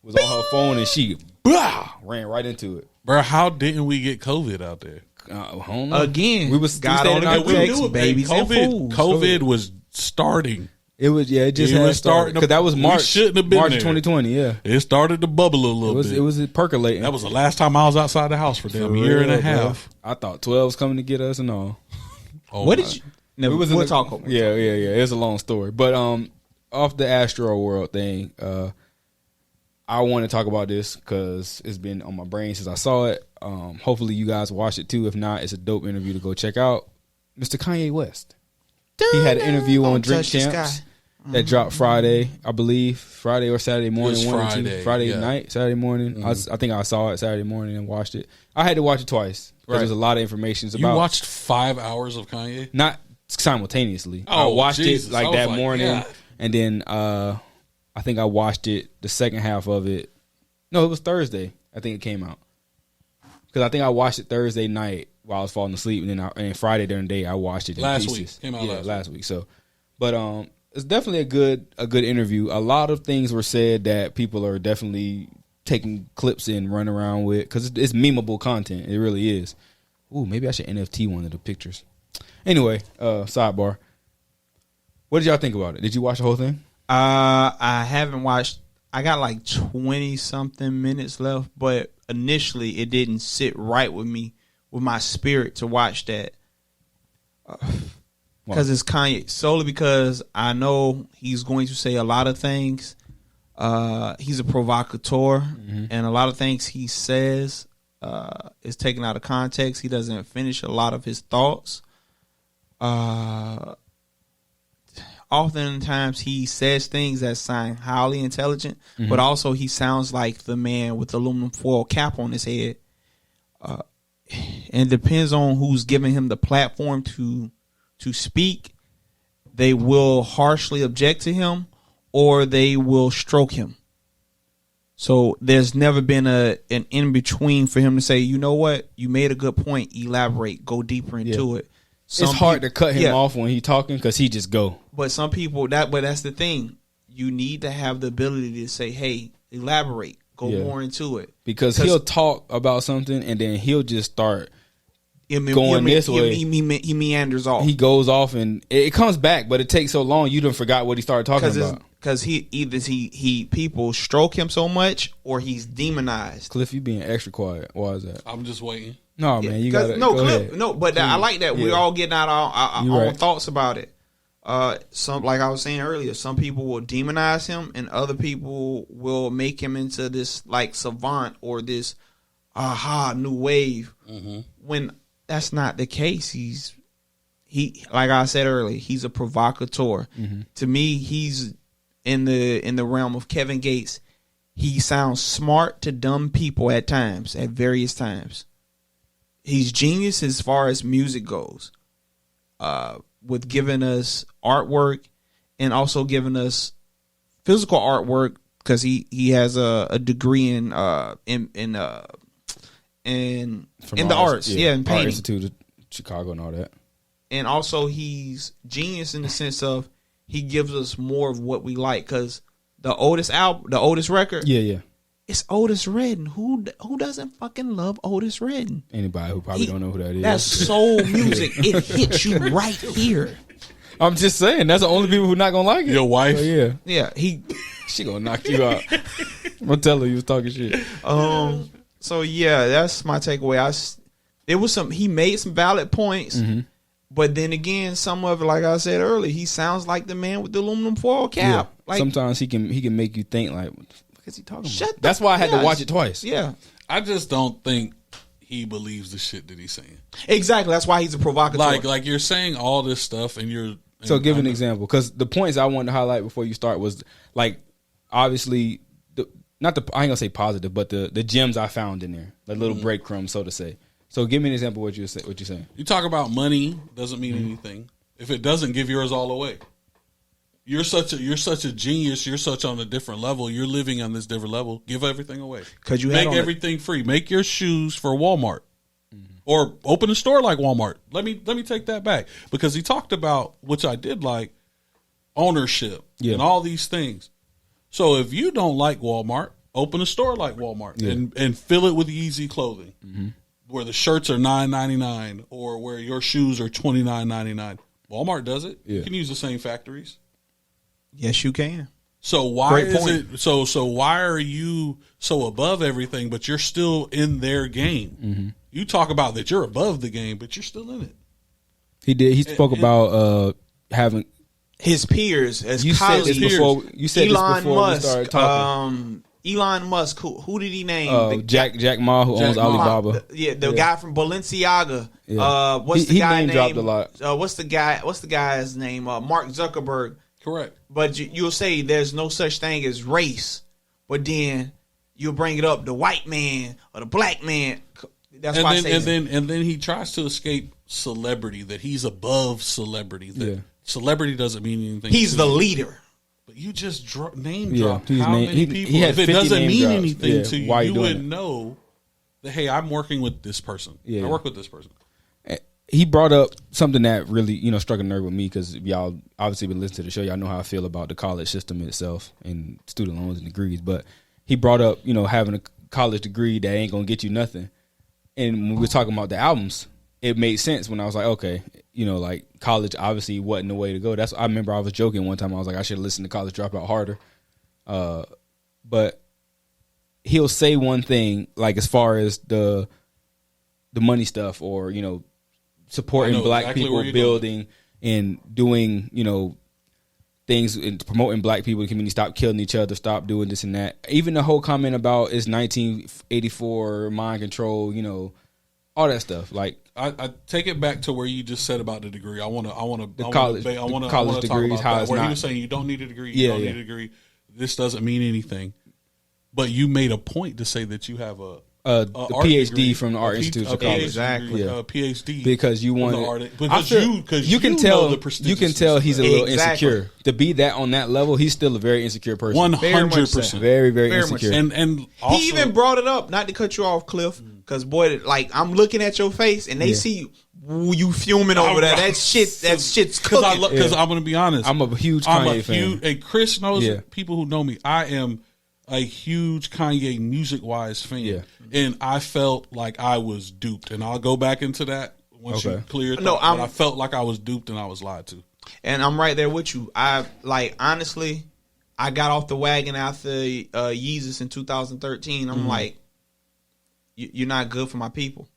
was on her phone, and she ran right into it. Bro, how didn't we get COVID out there? Again, we God only protects babies and fools. COVID was starting. It was it was starting because that was March. Shouldn't have been March there. 2020. Yeah, it started to bubble a little bit. It was percolating. That was the last time I was outside the house for damn a year and a half. I thought 12 was coming to get us and all. What did you? No, we'll talk. Yeah. It's a long story, but off the Astro World thing, I want to talk about this because it's been on my brain since I saw it. Hopefully you guys watch it too. If not, it's a dope interview to go check out. Mr. Kanye West. He had an interview on Drink Champs that dropped Friday, I believe. Friday or Saturday morning. Friday night, Saturday morning. Mm-hmm. I think I saw it Saturday morning and watched it. I had to watch it twice because there's a lot of information. You watched 5 hours of Kanye? Not simultaneously. I watched it that morning, and then I think I watched it, the second half of it. No, it was Thursday. I think it came out. Because I think I watched it Thursday night while I was falling asleep, and then Friday during the day I watched it in last pieces. Week. Came out last week. So, but it's definitely a good interview. A lot of things were said that people are definitely taking clips and running around with because it's memeable content. It really is. Ooh, maybe I should NFT one of the pictures. Anyway, sidebar. What did y'all think about it? Did you watch the whole thing? I haven't watched. I got like 20 something minutes left, but initially it didn't sit right with me, with my spirit to watch that. Because it's Kanye. Solely because I know he's going to say a lot of things. He's a provocateur, and a lot of things he says is taken out of context. He doesn't finish a lot of his thoughts. Oftentimes he says things that sound highly intelligent, but also he sounds like the man with the aluminum foil cap on his head. And it depends on who's giving him the platform to speak. They will harshly object to him, or they will stroke him. So there's never been an in between for him to say, you know what, you made a good point, elaborate, go deeper into it. It's hard to cut him off when he's talking because he just go. But some people, but that's the thing. You need to have the ability to say, hey, elaborate, go more into it. Because he'll talk about something and then he'll just start going this way. He meanders off. He goes off and it comes back, but it takes so long you don't forgot what he started talking about. Because he people stroke him so much, or he's demonized. Cliff, you being extra quiet. Why is that? I'm just waiting. No, man, you got go ahead. No, but I like that. We're all getting out our own thoughts about it. Some, like I was saying earlier, some people will demonize him, and other people will make him into this like savant or this new wave. When that's not the case. He like I said earlier, he's a provocateur. To me, he's in the realm of Kevin Gates. He sounds smart to dumb people at times, at various times. He's genius as far as music goes, with giving us artwork and also giving us physical artwork, because he has a degree in the arts, in painting. Art Institute of Chicago and all that. And also he's genius in the sense of he gives us more of what we like, because the Otis record, it's Otis Redding. Who doesn't fucking love Otis Redding? Anybody who probably don't know who that is. That's soul music. It hits you right here. I'm just saying, that's the only people who not gonna like it. Your wife? So, yeah. She gonna knock you out. I'm gonna tell her you was talking shit. So yeah, that's my takeaway. He made some valid points, but then again, some of it, like I said earlier, he sounds like the man with the aluminum foil cap. Yeah. Like, sometimes he can make you think like, what the fuck is he talking about? That's why I had to watch it twice. Yeah. I just don't think he believes the shit that he's saying. Exactly. That's why he's a provocateur. Like you're saying all this stuff and you're... So give an example, because the points I wanted to highlight before you start was like, obviously, I ain't gonna say positive, but the gems I found in there, like little breadcrumbs, so to say. So give me an example of what you're saying. You talk about money doesn't mean anything if it doesn't give yours all away. You're such a genius. You're such on a different level. You're living on this different level. Give everything away. Because you make everything free. Make your shoes for Walmart, or open a store like Walmart. Let me take that back, because he talked about, which I did like, ownership and all these things. So if you don't like Walmart, open a store like Walmart and fill it with Yeezy clothing, where the shirts are $9.99 or where your shoes are $29.99. Walmart does it. You can use the same factories. Yes, you can. So why is it so why are you so above everything, but you're still in their game? You talk about that you're above the game, but you're still in it. He did. He spoke about having his peers as you colleagues. Said this before, you said Elon this before Musk, we started talking. Elon Musk. Who did he name? Jack Ma, who owns Alibaba. The guy from Balenciaga. What's the guy name? Dropped a lot. What's the guy's name? Mark Zuckerberg. Correct. But you'll say there's no such thing as race, but then you'll bring it up, the white man or the black man. That's why I say and then he tries to escape celebrity, that he's above celebrity. That celebrity doesn't mean anything. He's the leader. But you just name dropped how many people. He if it doesn't mean anything to you, you wouldn't it? know that, hey, I'm working with this person. I work with this person. He brought up something that really, struck a nerve with me, because y'all obviously been listening to the show. Y'all know how I feel about the college system itself and student loans and degrees. But he brought up, having a college degree that ain't going to get you nothing. And when we were talking about the albums, it made sense when I was like, okay, like college obviously wasn't the way to go. I remember I was joking one time. I was like, I should have listened to College Dropout harder. But he'll say one thing, like as far as the money stuff, or, supporting black people, building and doing, things and promoting black people in the community, stop killing each other, stop doing this and that. Even the whole comment about it's 1984 mind control, all that stuff. Like I take it back to where you just said about the degree. I want to college talk degrees. about How that, it's where not, he was saying you don't need a degree. You don't need a degree. This doesn't mean anything. But you made a point to say that you have a PhD degree, from the Art Institute of College. Exactly. PhD because you want you can tell he's a little insecure. To be that on that level, he's still a very insecure person. 100%, very, very insecure. And also, he even brought it up. Not to cut you off, Cliff, because boy, like I'm looking at your face and they see you fuming over that. That shit's cooking. Because I'm gonna be honest, I'm a huge Kanye fan. And Chris knows it. People who know me, I am a huge Kanye music wise fan. Yeah. And I felt like I was duped. And I'll go back into that once you clear it. But I felt like I was duped and I was lied to. And I'm right there with you. Honestly, I got off the wagon after Yeezus in 2013. I'm like, you're not good for my people.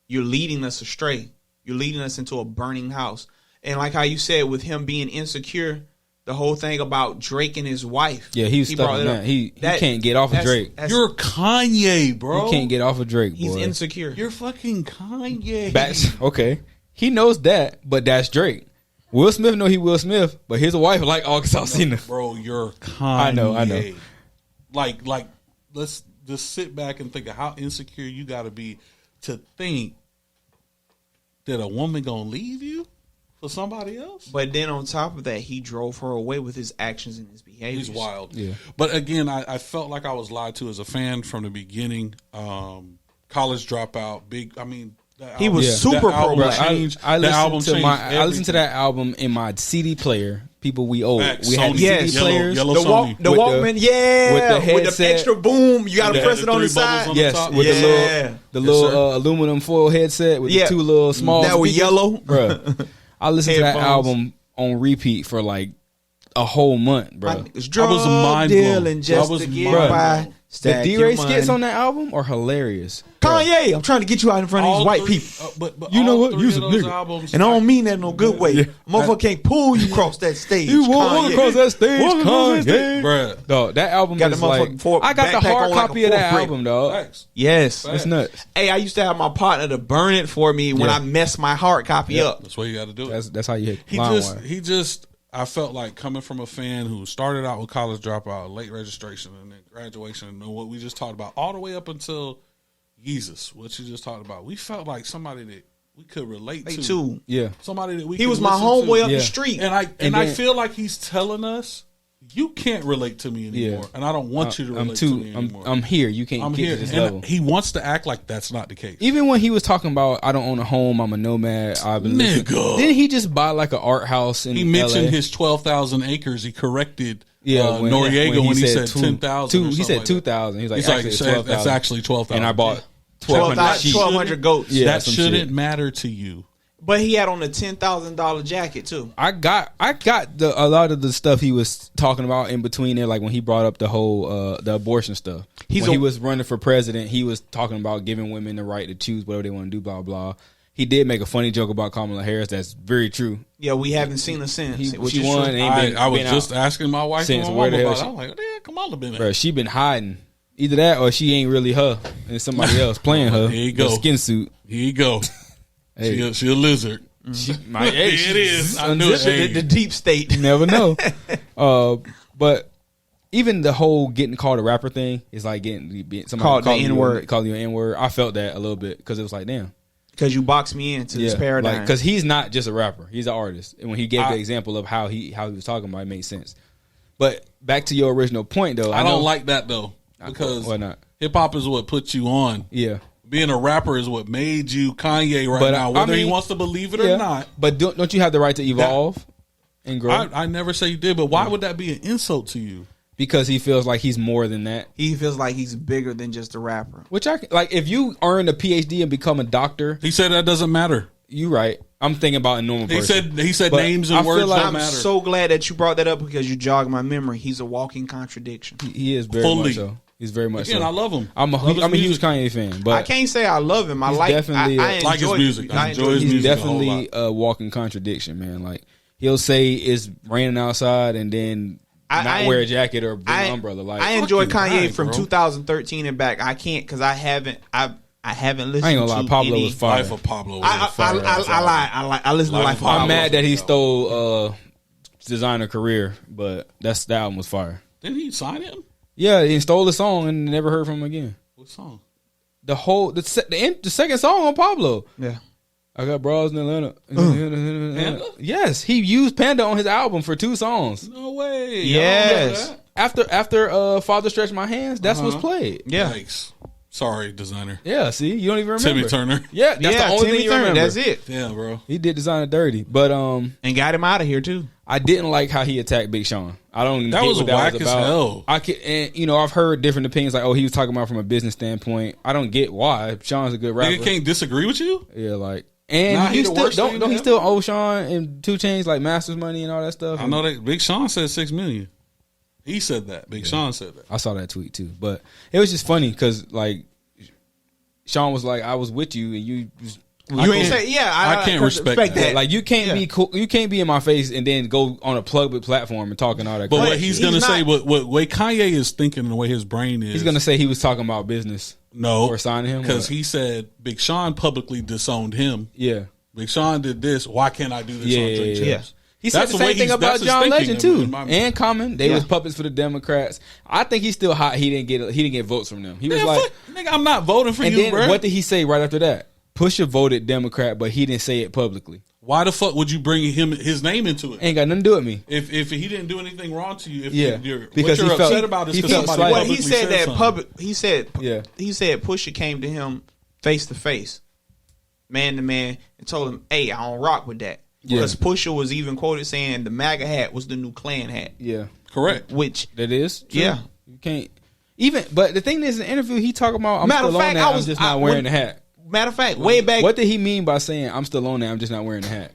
You're leading us astray. You're leading us into a burning house. And like how you said, with him being insecure, the whole thing about Drake and his wife. Yeah, he was stuck on that. He can't get off of Drake. You're Kanye, bro. He can't get off of Drake, boy. He's insecure. You're fucking Kanye. Okay. He knows that, but that's Drake. Will Smith know he Will Smith, but his wife like Arkansas Cena. Bro, you're Kanye. I know. Like, let's just sit back and think of how insecure you got to be to think that a woman gonna leave you for somebody else. But then on top of that, he drove her away with his actions and his behaviors. He's wild. Yeah. But again, I felt like I was lied to as a fan from the beginning. College Dropout, he was super pro. I listened to that album in my CD player. People we old. Facts. We had Sony. CD players. The Walkman, with the extra boom. You got to press it on the side. With the little aluminum foil headset with the two little small that was yellow. Bruh. I listened to that album on repeat for like a whole month, bro. I was mind blown. Just to get by. The D-Ray skits on that album are hilarious. Kanye, I'm trying to get you out in front of these white people. But you know what? You's a nigga. And I don't mean that in no good way. Motherfucker can't pull you across that stage. You won't walk across that stage, Kanye. Bruh. Dog, that album is like... I got the hard copy of that album, dog. Yes. It's nuts. Hey, I used to have my partner to burn it for me when I messed my hard copy up. That's what you got to do. That's how you hit He just... I felt like coming from a fan who started out with College Dropout, late registration, and then graduation, and what we just talked about, all the way up until Yeezus, what you just talked about. We felt like somebody that we could relate to. Yeah. Somebody that we He was my homeboy up the street. And I feel like he's telling us, you can't relate to me anymore, and I don't want you to relate to me anymore. I'm here. You can't get to this level. He wants to act like that's not the case. Even when he was talking about, I don't own a home, I'm a nomad. Nigga. Didn't he just buy like an art house in He mentioned LA? his 12,000 acres. He corrected Noriega when he said 10,000. He said 2,000. He's like, it's 12,000. That's actually 12,000. And I bought 1,200 goats. Yeah, that shouldn't matter to you. But he had on a $10,000 jacket too. I got a lot of the stuff he was talking about in between there, like when he brought up the whole the abortion stuff. He was running for president, he was talking about giving women the right to choose whatever they want to do, blah blah. He did make a funny joke about Kamala Harris. That's very true. Yeah, we haven't seen her since. She won. I was just asking my wife since where the hell about it. I'm like, where the hell Kamala been at? Bro, she been hiding. Either that or she ain't really her and somebody else playing her. Here you go. The skin suit. Here you go. Hey. She a lizard. It is. I knew it. The deep state. You never know. But even the whole getting called a rapper thing is like getting somebody calling you an N-word. I felt that a little bit because it was like, damn. Because you boxed me into this paradigm. Because he's not just a rapper; he's an artist. And when he gave the example of how he was talking about, it made sense. But back to your original point, though, I don't like that though because why not? Hip hop is what put you on. Yeah, being a rapper is what made you Kanye now, whether he wants to believe it or not. But don't you have the right to evolve and grow? I never say you did, but why would that be an insult to you? Because he feels like he's more than that. He feels like he's bigger than just a rapper. Which if you earn a PhD and become a doctor, he said that doesn't matter. You right. I'm thinking about a normal person. He said names and words don't matter. I'm so glad that you brought that up because you jogged my memory. He's a walking contradiction. He is very much so. He's very much. Again, so. I love him. I'm a huge Kanye fan, but I can't say I love him. I like definitely I like his music. I enjoy his he's music. definitely a walking contradiction, man. Like he'll say it's raining outside and then not wear a jacket or bring an umbrella. Like I enjoy Kanye right, from bro. 2013 and back. I can't because I haven't listened. I ain't gonna lie, to Pablo any, was fire. Life of Pablo. Was fire. I listen to Life of Pablo. I'm mad that he stole designer career, but that album was fire. Didn't he sign him? Yeah, he stole the song and never heard from him again. What song? The second song on Pablo. Yeah. I got bras in Atlanta. Panda? Yes, he used Panda on his album for 2 songs. No way. Yes. After Father Stretch My Hands, that's what's played. Yeah. Yikes. Sorry, designer. Yeah, see, you don't even remember. Timmy Turner. Yeah, that's the only Timmy thing you Turner, remember. that's it. Yeah, bro. He did Designer dirty, but And got him out of here too. I didn't like how he attacked Big Sean. I don't. That get was what that whack was as about. hell. And I've heard different opinions. Like, oh, he was talking about from a business standpoint. I don't get why. Sean's a good rapper. Nigga can't disagree with you? Yeah, like, and Nah, he he the still worst thing don't to he ever. still owe Sean and 2 Chainz like Masters money and all that stuff. I know that Big Sean said $6 million. He said that. Big Sean said that. I saw that tweet too, but it was just funny because like Sean was like, "I was with you and you." You ain't say I can't respect that. Like you can't be cool. You can't be in my face and then go on a public platform and talking all that. But crap. what he's gonna say, what way Kanye is thinking and the way his brain is, He's gonna say he was talking about business. no or signing him because or- he said Big Sean publicly disowned him. Yeah, Big Sean did this. Why can't I do this yeah, on Drink yeah. Champs? He said That's the the way same thing he's- about that's his John thinking Legend in too, my- and Common. They Yeah. was puppets for the Democrats. I think he's still hot. He didn't get votes from them. He was Man, like, fuck, nigga, I'm not voting for and you, then bro. what did he say right after that? Pusha voted Democrat, but he didn't say it publicly. Why the fuck would you bring his name into it? Ain't got nothing to do with me. If he didn't do anything wrong to you, if Yeah, you're, because what you're he felt- upset about is he because felt somebody slighted. Well, publicly he said that something. public. He said Pusha came to him face to face, man to man, and told him, "Hey, I don't rock with that." Yeah. Because Pusha was even quoted saying the MAGA hat was the new Klan hat. Yeah, Correct. Which that is true. Yeah. You can't even. But the thing is, in the interview, he talking about I'm Matter still of on fact, that. I I'm was- just not wearing the hat. matter of fact, way back. What did he mean by saying I'm still on that? I'm just not wearing the hat.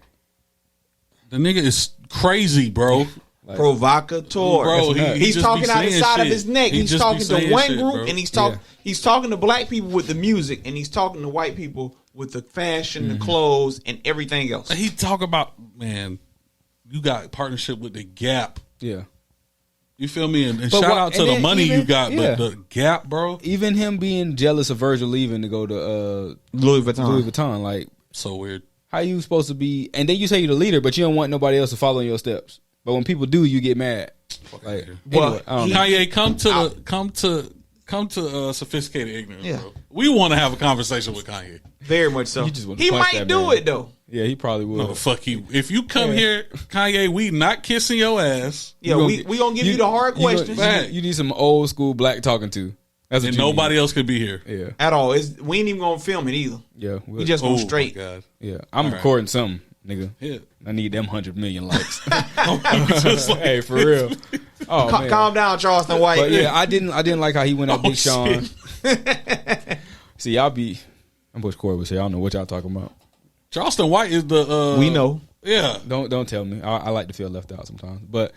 The nigga is crazy, bro. Provocateur. Bro, he he's just talking be out the saying side of shit. his neck. He He's just be talking to saying one shit, group, bro. and he's talking to black people with the music, and he's talking to white people with the fashion, the clothes, and everything else. He talk about, man, you got partnership with the Gap. Yeah. You feel me? And But shout what- out to and the then money even- you got, yeah. but the Gap, bro, Even him being jealous of Virgil leaving to go to Louis Vuitton. Louis Vuitton, like so weird. how you supposed to be? And then you say you're the leader, but you don't want nobody else to follow in your steps. But when people do, you get mad. Like, Well, anyway, I don't know. Kanye, come to sophisticated ignorance, Yeah. bro. We want to have a conversation with Kanye. Very much so. You just wanna He punch might that do man. it though. Yeah, he probably would. No, the fuck you. If you come here, Kanye, we not kissing your ass, Yeah, we gonna give you the hard questions You need some old school black talking to. That's what and you nobody else could be here. need. Yeah, at all. We ain't even gonna film it either. yeah, We just Oh gonna my straight. God. yeah. I'm All right. recording something, nigga. Yeah. I need them 100 million likes. Just like- Hey, for real. Oh man. Calm down, Charleston White. But yeah, I didn't like how he went at Oh, Big Sean. shit. See, I'm Bush Corey, so y'all know what y'all talking about. Charleston White is the We know. Yeah. Don't tell me. I like to feel left out sometimes. But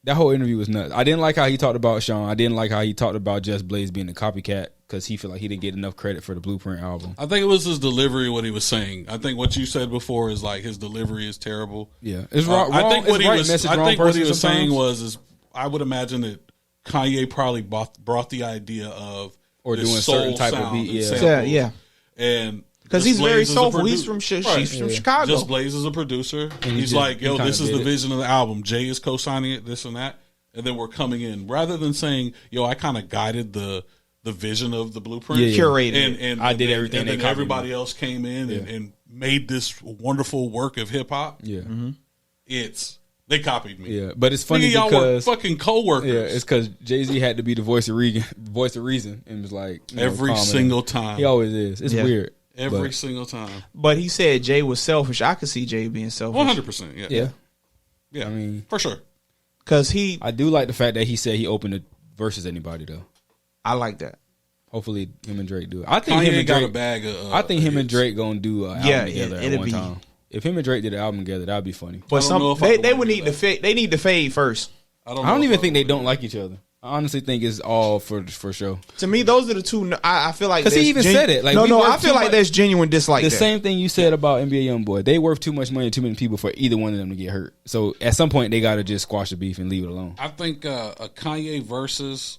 that whole interview was nuts. I didn't like how he talked about Sean. I didn't like how he talked about Just Blaze being a copycat because he felt like he didn't get enough credit for the Blueprint album. I think it was his delivery, what he was saying. I think what you said before is like his delivery is terrible. Yeah, it's wrong. I think what it's he right was. message, I wrong think what he person was saying sometimes. was I would imagine that Kanye probably brought the idea of Or this doing soul certain type of sound beat, and yeah. samples. Yeah. And Because Just he's very Blaze is a soulful. He's produ- from Right. He's from Yeah. Chicago. Just Blaze is a producer. he He's did- like, he yo, kinda this is did the it. vision of the album. Jay is co-signing it, this and that. And then we're coming in. Rather than saying, yo, I kind of guided the vision of the blueprint. Yeah, yeah. Curated. And I did then- everything And they then copied everybody me. else came in Yeah. and made this wonderful work of hip-hop. Yeah, They copied me. yeah. But it's funny Nigga, y'all were because fucking co-workers. yeah, it's because Jay-Z had to be the voice of reason, and was like every calming single it. time. He always is. It's Yeah. weird. Every but- single time. But he said Jay was selfish. I could see Jay being selfish. 100%. Yeah. Yeah, Yeah. I mean, for sure. Because I do like the fact that he said he opened it versus anybody though. I like that. Hopefully, him and Drake do it. I think Kanye him and got a Drake. bag of I think him and hits. Drake gonna do an Yeah, album together it'd at one be- time. If him and Drake did an album together, that'd be funny. But I don't know if I they would would wanna need do to that. fade. They need to fade first. I don't even think they don't like each other. I honestly think it's all for show. To me, those are the two. I feel like because he even said it. Like, no. I feel like there's genuine dislike. The there. same thing you said about NBA YoungBoy. They worth too much money to too many people for either one of them to get hurt. So at some point, they got to just squash the beef and leave it alone. I think a Kanye versus.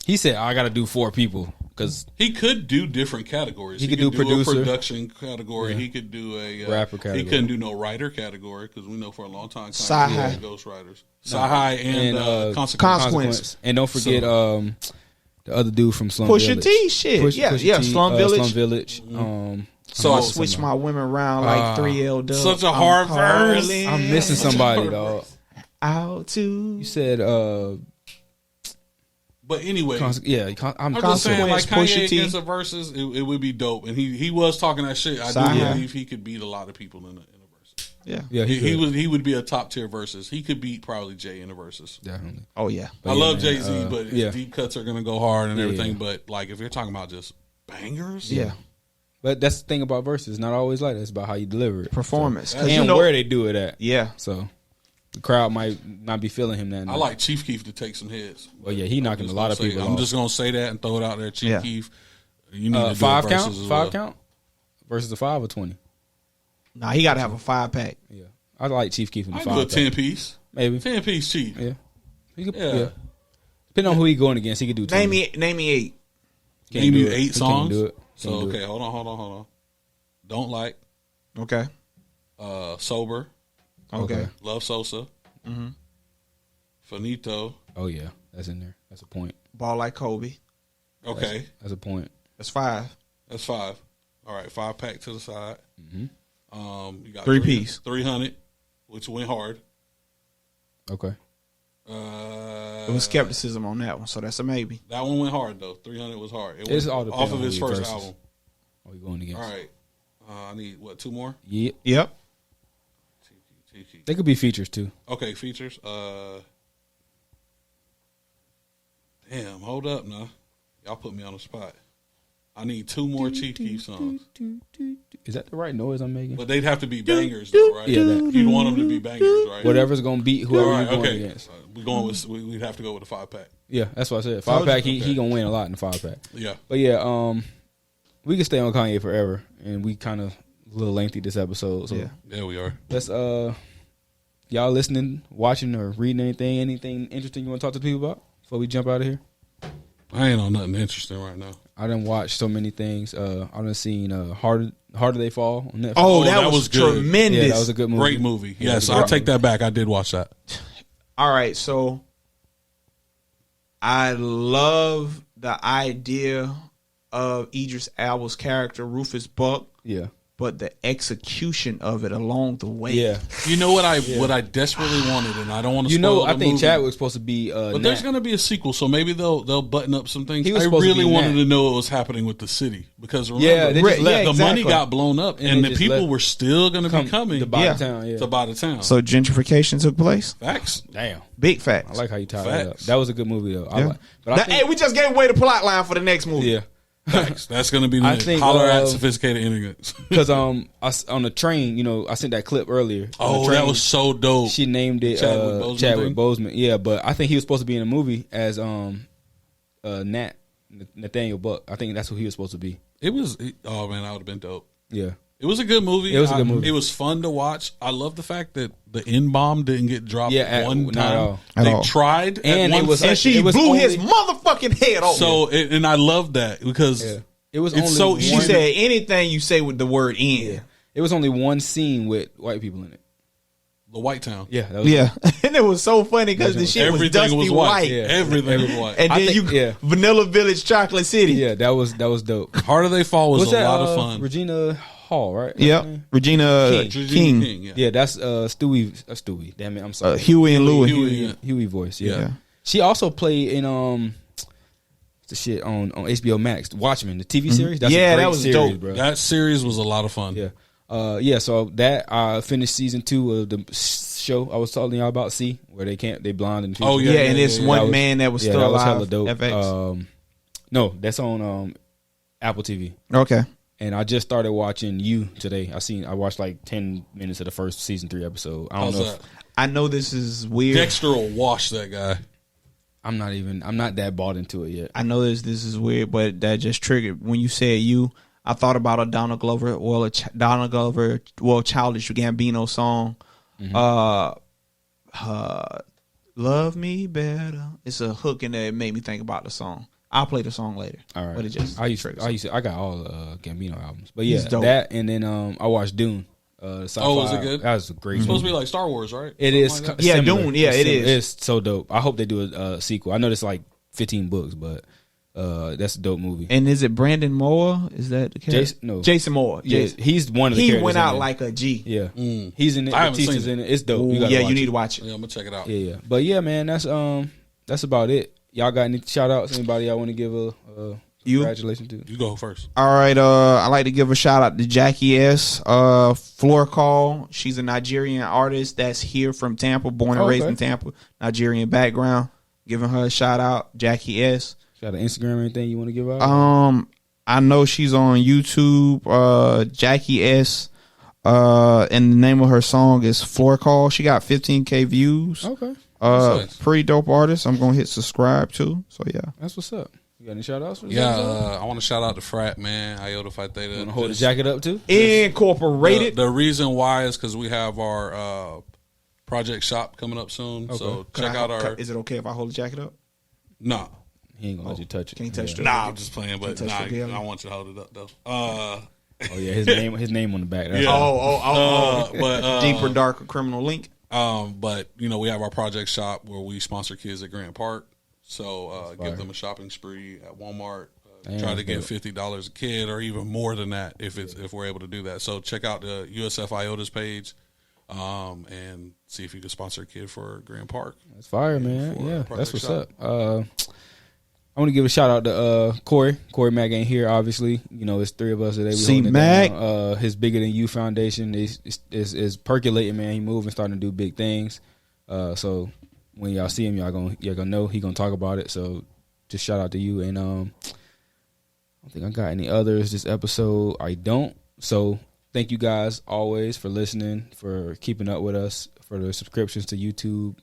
He said, "I got to do 4 people." Because he could do different categories. He could do producer, a production category. Yeah. He could do a rapper category. He couldn't do no writer category because we know for a long time Sci-Hi had ghostwriters. Sci-Hi and Consequence. And don't forget the other dude from Slum Pusha Village. T shit. Pusha T, Slum Village. Slum Village. So I switch my women around like 3L Dub. Such a hard verse. I'm missing somebody, dog. Out to you said but anyway, I'm just saying, like Kanye against the verses, it would be dope. And he was talking that shit. I do believe he could beat a lot of people in a verse. Yeah, he would be a top tier verses. He could beat probably Jay in the verses. Definitely. Oh yeah, I love Jay-Z, but his deep cuts are gonna go hard and everything. But like if you're talking about just bangers, But that's the thing about verses. Not always like that. It's about how you deliver it, performance, and where they do it at. Yeah, so. The crowd might not be feeling him that night. I like Chief Keef to take some hits. Well, yeah, he knocking a lot of people off. I'm just going to say that and throw it out there. Chief Keef, you need to do 5 count? As well. 5 count? Versus the 5 or 20? Nah, he got to have a 5-pack. Yeah. I like Chief Keef in the 5 do a 10-piece. Maybe. 10-piece Chief. Yeah. He could, yeah. Depending on who he going against, he could do 10. Name me 8. Name me 8 songs? Do it. So, okay, hold on. Don't Like. Okay. Sober. Okay. Love Sosa. Mm-hmm. Finito. Oh yeah, that's in there. That's a point. Ball Like Kobe. Okay, that's a point. That's 5. That's 5. All right, 5-pack to the side. Mm-hmm. You got 3-piece. 300, which went hard. Okay. There was skepticism on that one, so that's a maybe. That one went hard though. 300 was hard. It was all off of his first album. Are we going against? All right. I need 2 more. Yep. They could be features too. Okay, features. Damn, hold up now. Y'all put me on the spot. I need 2 more Chief Keef songs. Is that the right noise I'm making? But they'd have to be bangers, though, right? Yeah, you'd want them to be bangers, right? Whatever's gonna beat whoever you're going against. We're going with. We'd have to go with a 5-pack. Yeah, that's what I said. 5-pack. He gonna win a lot in the 5-pack. Yeah. But yeah, we can stay on Kanye forever, and we kind of a little lengthy this episode. So yeah, we are. Let's y'all listening, watching, or reading anything interesting you want to talk to people about before we jump out of here? I ain't on nothing interesting right now. I done watched so many things. I done seen Harder They Fall on Netflix. Oh, that was good. Tremendous. Yeah, that was a good movie. Great movie. Yes, I'll take that back. I did watch that. All right, so I love the idea of Idris Elba's character, Rufus Buck. Yeah. But the execution of it along the way. Yeah. You know what I desperately wanted, and I don't want to spoil the I think movie. Chadwick's supposed to be but there's going to be a sequel, so maybe they'll button up some things. He was I supposed to really be wanted Nat. to know what was happening with the city. Because remember, they just left. the money exactly. got blown up, and the just people left. were still going to be coming to buy the town. Yeah. to buy the town. So gentrification took place? Facts. Damn. Big facts. I like how you tied that up. That was a good movie, though. Yeah. Hey, we just gave away the plot line for the next movie. Yeah. Facts. That's going to be I the think, holler at sophisticated internet. Because on the train, I sent that clip earlier. Oh, that was so dope. She named it Chadwick Boseman. Yeah, but I think he was supposed to be in the movie as Nathaniel Buck. I think that's who he was supposed to be. It was. Oh man, that would have been dope. Yeah. It was a good movie. It was a good movie. It was fun to watch. I love the fact that the N-bomb didn't get dropped one not time. at all. They tried, and at it was, one and she blew his motherfucking head off. So, and I love that because it was it's only so one, she said anything you say with the word "in." Yeah. It was only one scene with white people in it. The White Town. Yeah, that was and it was so funny because the shit was dusty white. Yeah. Everything was white. And then Vanilla Village, Chocolate City. Yeah, that was dope. Harder They Fall was a lot of fun. Regina Hall, right? Yep. Regina King. Yeah, that's Stewie. Damn it, I'm sorry. Huey and Louie. Huey voice. Yeah. She also played in the shit on HBO Max, Watchmen, the TV series. That's a great that was series, dope, bro. That series was a lot of fun. Yeah. So that I finished season 2 of the show I was telling y'all about. Where they blind and and it's one man that was still alive. That was hella dope. FX. No, that's on Apple TV. Okay. And I just started watching You today. I watched like 10 minutes of the first season 3 episode. I don't know. I know this is weird. Dexter will wash that guy. I'm not that bought into it yet. I know this is weird, but that just triggered when you said you. I thought about a Donald Glover, Childish Gambino song. Love Me Better. It's a hook in there. It made me think about the song. I'll play the song later. All right. But it just I got all Gambino albums. But yeah, that and then I watched Dune. Was it good? That was a great. It's supposed to be like Star Wars, right? It is. Like yeah, Dune. Yeah, it is. It's so dope. I hope they do a sequel. I know there's like 15 books, but that's a dope movie. And is it Brandon Moore? Is that the character? Jason Moore. Yeah, he's one of the characters. He went out like a G. Yeah, he's in it. I haven't Teacher's seen in it. It's dope. You need to watch it. Yeah, I'm gonna check it out. Yeah. But yeah, man, that's about it. Y'all got any shout outs? Anybody y'all want to give a congratulations to? You go first. All right. I like to give a shout out to Jackie S. Floor Call. She's a Nigerian artist that's here from Tampa, born and raised in Tampa. Nigerian background. Giving her a shout out, Jackie S. Got an Instagram or anything you want to give out? I know she's on YouTube. Jackie S. And the name of her song is Floor Call. She got 15K views. Okay. Pretty dope artist. I'm gonna hit subscribe too. So yeah, that's what's up. You got any shout outs? I want to shout out to Frat, man. Iota Phi Theta. You want to hold the jacket up too? Incorporated. The reason why is because we have our project shop coming up soon. Okay. So check out our. Is it okay if I hold the jacket up? No. He ain't gonna let you touch it. Can't touch it. Nah, I'm just playing, but I want you to hold it up though. Oh yeah, his name on the back. That's but deeper, darker criminal link. But we have our project shop where we sponsor kids at Grant Park. So give them a shopping spree at Walmart. Try to get $50 a kid, or even more than that if we're able to do that. So check out the USF IOTA's page, and see if you can sponsor a kid for Grant Park. That's fire, man. Yeah, that's what's up. I want to give a shout out to Corey. Corey Mack ain't here, obviously. It's three of us today. See Mac. His Bigger Than You Foundation is percolating, man. He moving, starting to do big things. So when y'all see him, y'all gonna know he gonna talk about it. So just shout out to you. And I don't think I got any others this episode. I don't. So thank you guys always for listening, for keeping up with us, for the subscriptions to YouTube,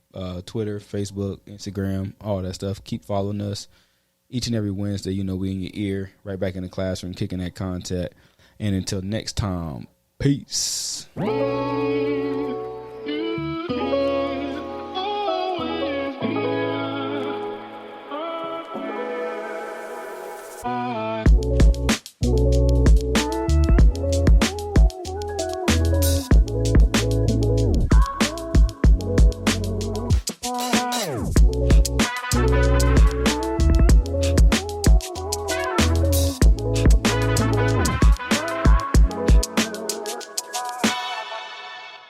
Twitter, Facebook, Instagram, all that stuff. Keep following us. Each and every Wednesday, we in your ear, right back in the classroom, kicking that content. And until next time, peace.